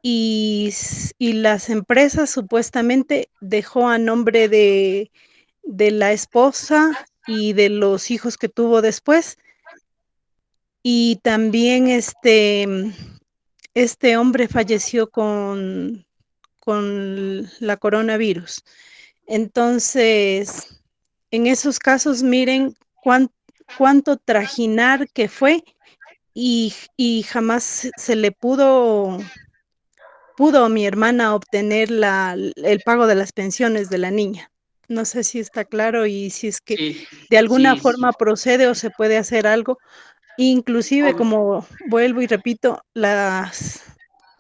y las empresas supuestamente dejó a nombre de la esposa y de los hijos que tuvo después. Y también este hombre falleció con la coronavirus. Entonces, en esos casos, miren cuánto trajinar que fue y jamás se le pudo mi hermana obtener el pago de las pensiones de la niña. No sé si está claro y si es que Sí, de alguna sí, sí. forma procede o se puede hacer algo. Inclusive, como vuelvo y repito, las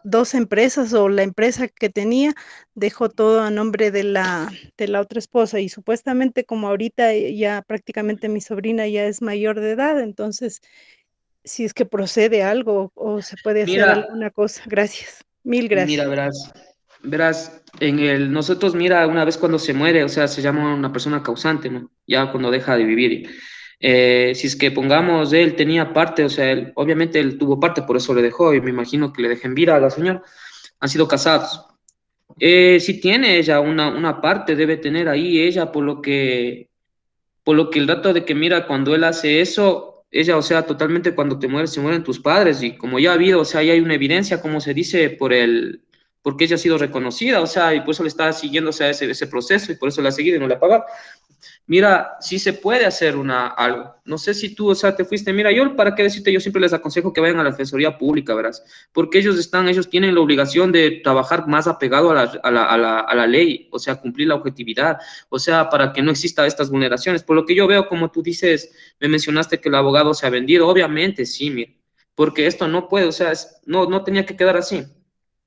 dos empresas o la empresa que tenía dejó todo a nombre de la otra esposa y supuestamente como ahorita ya prácticamente mi sobrina ya es mayor de edad, entonces si es que procede algo o se puede hacer Mira, alguna cosa. Gracias. Mil mira, gracias. verás, nosotros, mira, una vez cuando se muere, o sea, se llama una persona causante, ¿no? Ya cuando deja de vivir. Si es que pongamos, él tenía parte, o sea, obviamente él tuvo parte, por eso le dejó, y me imagino que le dejen vida a la señora. Han sido casados. Si tiene ella una parte, debe tener ahí ella, por lo que el dato de que, mira, cuando él hace eso, ella, o sea, totalmente cuando te mueres, se mueren tus padres, y como ya ha habido, o sea, ya hay una evidencia, como se dice, porque ella ha sido reconocida, o sea, y por eso le está siguiendo, o sea, ese proceso, y por eso la ha seguido y no le ha pagado. Mira, sí se puede hacer algo. No sé si tú, o sea, te fuiste. Mira, yo, para qué decirte, yo siempre les aconsejo que vayan a la Defensoría Pública, verás, porque ellos tienen la obligación de trabajar más apegado a la ley, o sea, cumplir la objetividad, o sea, para que no exista estas vulneraciones. Por lo que yo veo, como tú dices, me mencionaste que el abogado se ha vendido, obviamente, sí, mira, porque esto no puede, o sea, no tenía que quedar así.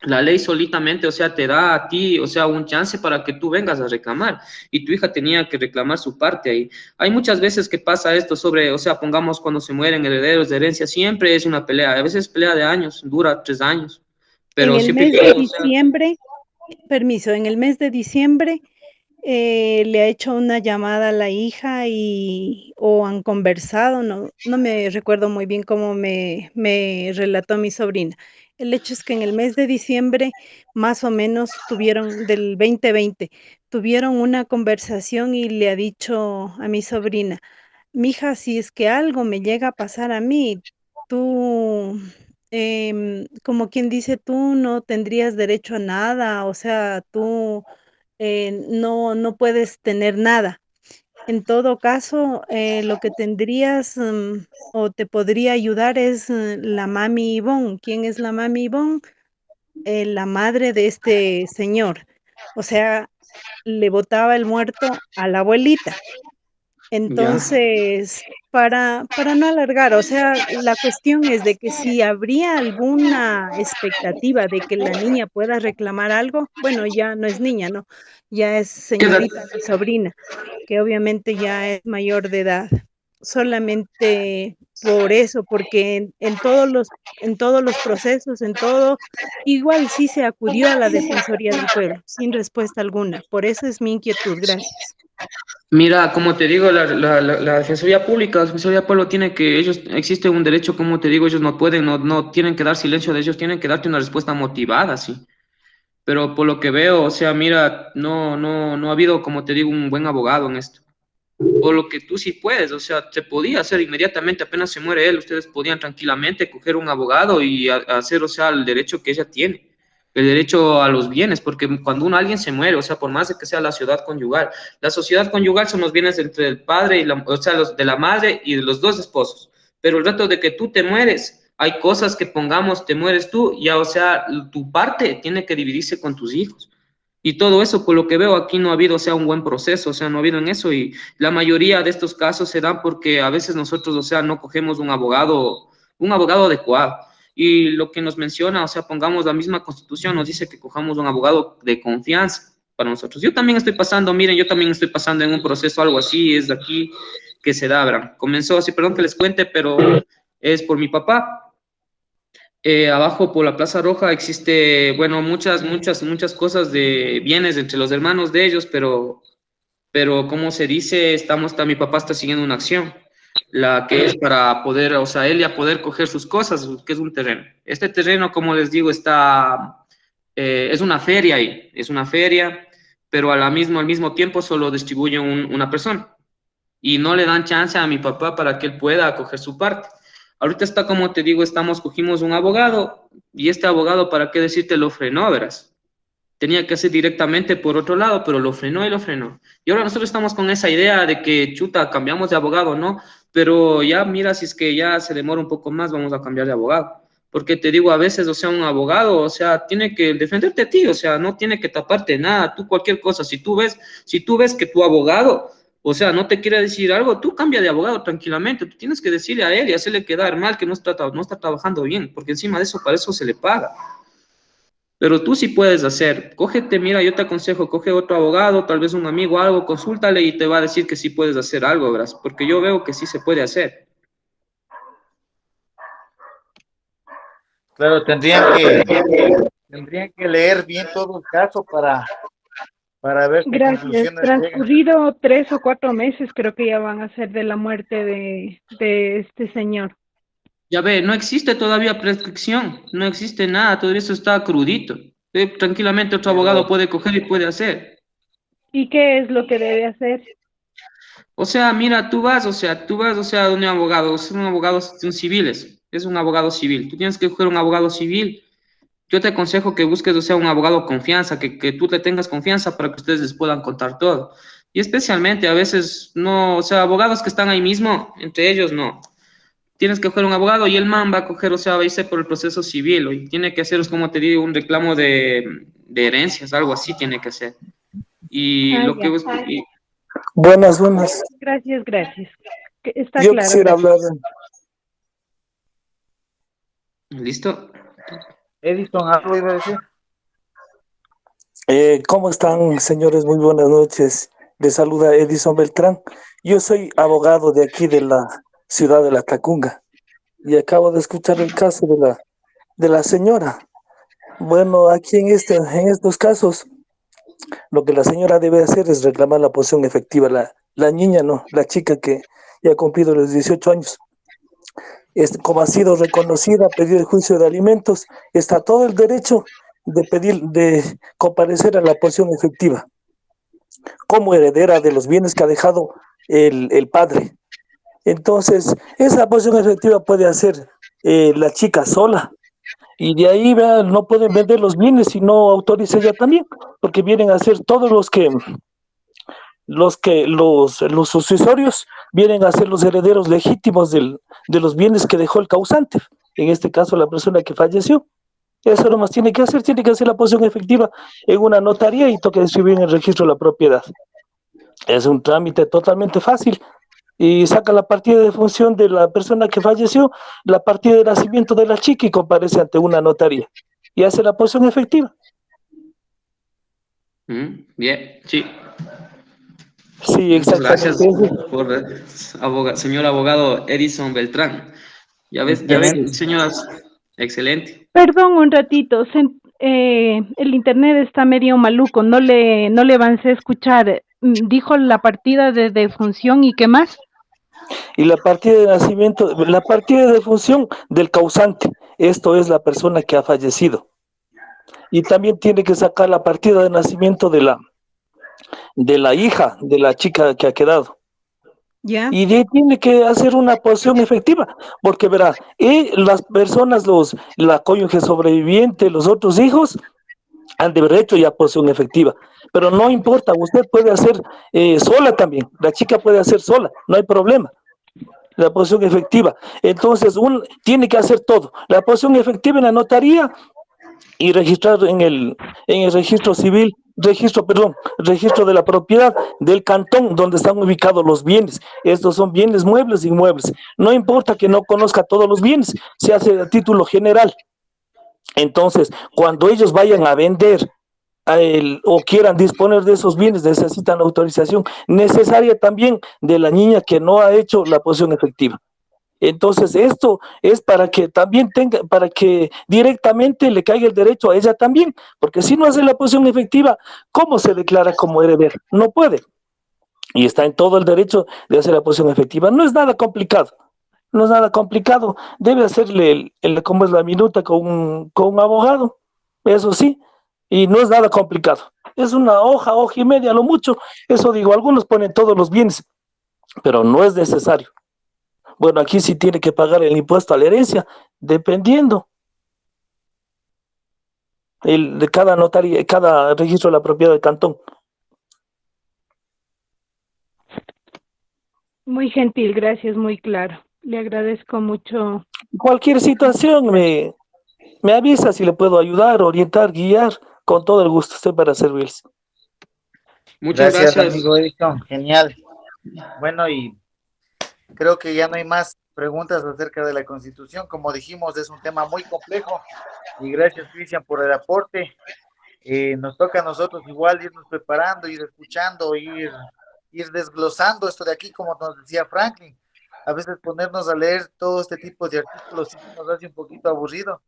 La ley solitamente, o sea, te da a ti, o sea, un chance para que tú vengas a reclamar, y tu hija tenía que reclamar su parte ahí. Hay muchas veces que pasa esto sobre, o sea, pongamos cuando se mueren herederos de herencia, siempre es una pelea, a veces pelea de años, dura 3 años, En pero el siempre y mes de cuando, o sea, diciembre, permiso, en el mes de diciembre le ha hecho una llamada a la hija o han conversado, no me recuerdo muy bien cómo me relató mi sobrina. El hecho es que en el mes de diciembre, más o menos, del 2020, tuvieron una conversación y le ha dicho a mi sobrina: mija, si es que algo me llega a pasar a mí, tú, como quien dice, tú no tendrías derecho a nada, o sea, tú no puedes tener nada. En todo caso, lo que tendrías o te podría ayudar es la mami Ivonne. ¿Quién es la mami Ivonne? La madre de este señor. O sea, le botaba el muerto a la abuelita. ya, Entonces, para no alargar, o sea, la cuestión es de que si habría alguna expectativa de que la niña pueda reclamar algo, bueno, ya no es niña, ¿no? Ya es ¿qué edad? señorita, mi sobrina, que obviamente ya es mayor de edad. Solamente por eso, porque en todos los procesos, en todo, igual sí se acudió a la Defensoría del Pueblo, sin respuesta alguna. Por eso es mi inquietud. Gracias. Mira, como te digo, la Defensoría Pública, la Defensoría del Pueblo tiene que, ellos, existe un derecho, como te digo, ellos no pueden, no tienen que dar silencio de ellos, tienen que darte una respuesta motivada, sí. Pero por lo que veo, o sea, mira, no ha habido, como te digo, un buen abogado en esto. Por lo que tú sí puedes, o sea, se podía hacer inmediatamente, apenas se muere él, ustedes podían tranquilamente coger un abogado y hacer, o sea, el derecho que ella tiene, el derecho a los bienes, porque cuando alguien se muere, o sea, por más de que sea la sociedad conyugal son los bienes entre el padre o sea, los de la madre y de los dos esposos. Pero el rato de que tú te mueres, hay cosas que pongamos, te mueres tú, ya, o sea, tu parte tiene que dividirse con tus hijos. Y todo eso, por lo que veo, aquí no ha habido, o sea, un buen proceso, o sea, no ha habido en eso, y la mayoría de estos casos se dan porque a veces nosotros, o sea, no cogemos un abogado adecuado. Y lo que nos menciona, o sea, pongamos la misma Constitución, nos dice que cojamos un abogado de confianza para nosotros. Yo también estoy pasando, miren, yo también estoy pasando en un proceso algo así, es de aquí que se da, ¿verdad? Comenzó así, perdón que les cuente, pero es por mi papá. Abajo por la Plaza Roja existe, bueno, muchas cosas de bienes entre los hermanos de ellos, pero como se dice, mi papá está siguiendo una acción, la que es para poder, o sea, él ya poder coger sus cosas, que es un terreno. Este terreno, como les digo, es una feria ahí, es una feria, pero al mismo tiempo solo distribuye una persona y no le dan chance a mi papá para que él pueda coger su parte. Ahorita está, como te digo, cogimos un abogado y este abogado, ¿para qué decirte? Lo frenó, verás. Tenía que hacer directamente por otro lado, pero lo frenó y lo frenó. Y ahora nosotros estamos con esa idea de que, chuta, cambiamos de abogado, ¿no? Pero ya, mira, si es que ya se demora un poco más, vamos a cambiar de abogado. Porque te digo, a veces, o sea, un abogado, o sea, tiene que defenderte a ti, o sea, no tiene que taparte nada, tú cualquier cosa. Si tú ves que tu abogado, o sea, no te quiere decir algo, tú cambia de abogado tranquilamente, tú tienes que decirle a él y hacerle quedar mal que no está trabajando bien, porque encima de eso, para eso se le paga. Pero tú sí puedes hacer, cógete, mira, yo te aconsejo, coge otro abogado, tal vez un amigo, algo, consúltale y te va a decir que sí puedes hacer algo, ¿verdad? Porque yo veo que sí se puede hacer. Claro, tendrían que leer bien todo el caso para ver qué Gracias. conclusiones llegan. Transcurrido 3 o 4 meses, creo que ya van a ser de la muerte de este señor. Ya ve, no existe todavía prescripción, no existe nada, todo eso está crudito. Tranquilamente otro abogado Pero, puede coger y puede hacer. ¿Y qué es lo que debe hacer? O sea, mira, o sea, donde un abogado, son abogados son civiles, es un abogado civil. Tú tienes que coger un abogado civil. Yo te aconsejo que busques, o sea, un abogado confianza, que tú le tengas confianza para que ustedes les puedan contar todo. Y especialmente a veces no, o sea, abogados que están ahí mismo, entre ellos no. Tienes que coger un abogado y el man va a coger, o sea, va a irse por el proceso civil y tiene que hacer, como te digo, un reclamo de herencias, algo así tiene que ser. Y Ah, lo que... ya. Buenas, buenas. Gracias, gracias. Está Yo claro, quisiera gracias. hablar. ¿Listo? Edison, algo iba a decir. ¿Cómo están, señores? Muy buenas noches. Les saluda Edison Beltrán. Yo soy abogado de aquí de la ciudad de La Tacunga y acabo de escuchar el caso de la señora. Bueno, aquí en estos casos, lo que la señora debe hacer es reclamar la posición efectiva. La niña, no, la chica que ya ha cumplido los 18 años. Como ha sido reconocida, pedir el juicio de alimentos, está todo el derecho de comparecer a la posición efectiva como heredera de los bienes que ha dejado el padre. Entonces, esa posición efectiva puede hacer la chica sola, y de ahí no pueden vender los bienes si no autoriza ella también, porque vienen a ser todos los sucesorios vienen a ser los herederos legítimos de los bienes que dejó el causante, en este caso la persona que falleció. Eso nomás tiene que hacer la posición efectiva en una notaría y toca escribir en el registro de la propiedad. Es un trámite totalmente fácil y saca la partida de función de la persona que falleció, la partida de nacimiento de la chica y comparece ante una notaría y hace la posición efectiva. Bien, sí. Sí, Muchas gracias exactamente. por, señor abogado Edison Beltrán. Ya ves, Excelente. señoras, excelente. Perdón un ratito, el internet está medio maluco, no le avancé a escuchar. Dijo la partida de defunción y qué más. Y la partida de nacimiento, la partida de defunción del causante, esto es la persona que ha fallecido. Y también tiene que sacar la partida de nacimiento de la hija de la chica que ha quedado. Ya. Y de ahí tiene que hacer una posición efectiva, porque verá, las personas, la cónyuge sobreviviente, los otros hijos, han de haber hecho ya posición efectiva. Pero no importa, usted puede hacer sola también, la chica puede hacer sola, no hay problema. La posición efectiva. Entonces, tiene que hacer todo. La posición efectiva en la notaría y registrar en el registro civil, registro de la propiedad del cantón donde están ubicados los bienes. Estos son bienes muebles e inmuebles. No importa que no conozca todos los bienes, se hace a título general. Entonces, cuando ellos vayan a vender o quieran disponer de esos bienes, necesitan autorización necesaria también de la niña que no ha hecho la posición efectiva. Entonces, esto es para que también para que directamente le caiga el derecho a ella también, porque si no hace la posición efectiva, ¿cómo se declara como heredero? No puede. Y está en todo el derecho de hacer la posición efectiva. No es nada complicado. No es nada complicado. Debe hacerle cómo es la minuta con un abogado. Eso sí. Y no es nada complicado. Es una hoja y media, a lo mucho. Eso digo, algunos ponen todos los bienes, pero no es necesario. Bueno, aquí sí tiene que pagar el impuesto a la herencia, dependiendo de cada notaría, cada registro de la propiedad del cantón. Muy gentil, gracias, muy claro. Le agradezco mucho. Cualquier situación me avisa si le puedo ayudar, orientar, guiar, con todo el gusto, estoy para servirles. Muchas Gracias, gracias. amigo Edison. Genial. Bueno, y creo que ya no hay más preguntas acerca de la Constitución. Como dijimos, es un tema muy complejo. Y gracias, Cristian, por el aporte. Nos toca a nosotros igual irnos preparando, ir escuchando, ir desglosando esto de aquí, como nos decía Franklin. A veces ponernos a leer todo este tipo de artículos sí nos hace un poquito aburrido.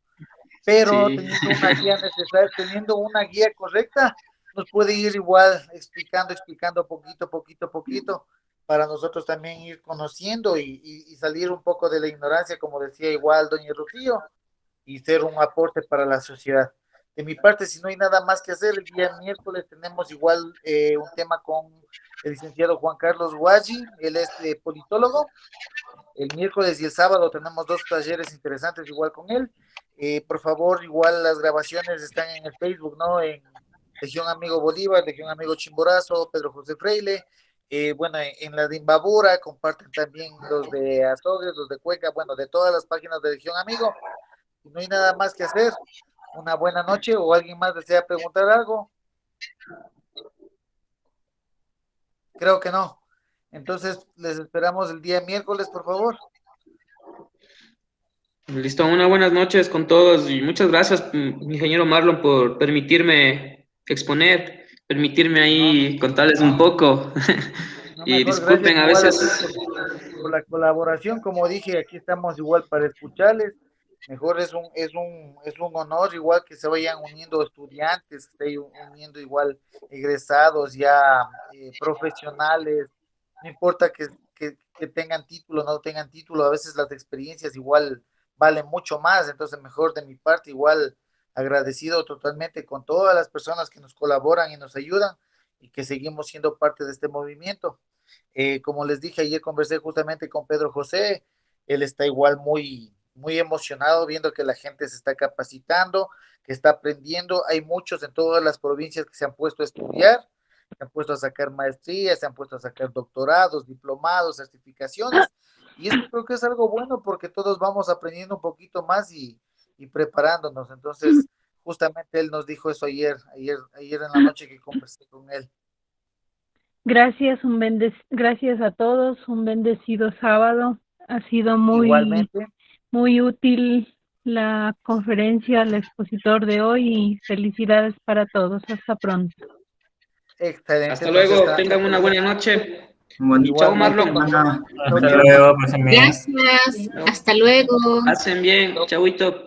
Pero Sí. teniendo una guía necesaria, teniendo una guía correcta, nos puede ir igual explicando poquito, para nosotros también ir conociendo y salir un poco de la ignorancia, como decía igual doña Rocío, y ser un aporte para la sociedad. De mi parte, si no hay nada más que hacer, el día miércoles tenemos igual un tema con el licenciado Juan Carlos Guaggi, él es politólogo. El miércoles y el sábado tenemos 2 talleres interesantes igual con él. Por favor, igual las grabaciones están en el Facebook, ¿no? En Legión Amigo Bolívar, Legión Amigo Chimborazo, Pedro José Freile. Bueno, en la de Imbabura comparten también los de Azogues, los de Cuenca, bueno, de todas las páginas de Legión Amigo. Y no hay nada más que hacer. Una buena noche, o alguien más desea preguntar algo. Creo que no. Entonces, les esperamos el día miércoles, por favor. Listo, unas buenas noches con todos y muchas gracias, ingeniero Marlon, por permitirme exponer, permitirme ahí contarles un poco. No, Y mejor, disculpen gracias a igual a ti veces. por la colaboración. Como dije, aquí estamos igual para escucharles. Mejor es un honor igual que se vayan uniendo estudiantes, que se vayan uniendo igual egresados ya profesionales. No importa que tengan título, no tengan título, a veces las experiencias igual valen mucho más. Entonces, mejor de mi parte, igual agradecido totalmente con todas las personas que nos colaboran y nos ayudan y que seguimos siendo parte de este movimiento. Como les dije, ayer conversé justamente con Pedro José, él está igual muy emocionado viendo que la gente se está capacitando, que está aprendiendo. Hay muchos en todas las provincias que se han puesto a estudiar, se han puesto a sacar maestrías, se han puesto a sacar doctorados, diplomados, certificaciones, y eso creo que es algo bueno porque todos vamos aprendiendo un poquito más y preparándonos. Entonces, justamente él nos dijo eso ayer en la noche que conversé con él. Gracias, gracias a todos, un bendecido sábado. Ha sido muy útil la conferencia, el expositor de hoy, y felicidades para todos. Hasta pronto. Excelente. Hasta luego, tengan una buena noche. Y chao, Marlon. Hasta luego, pasen bien. Gracias, hasta luego. Hacen bien, chauito.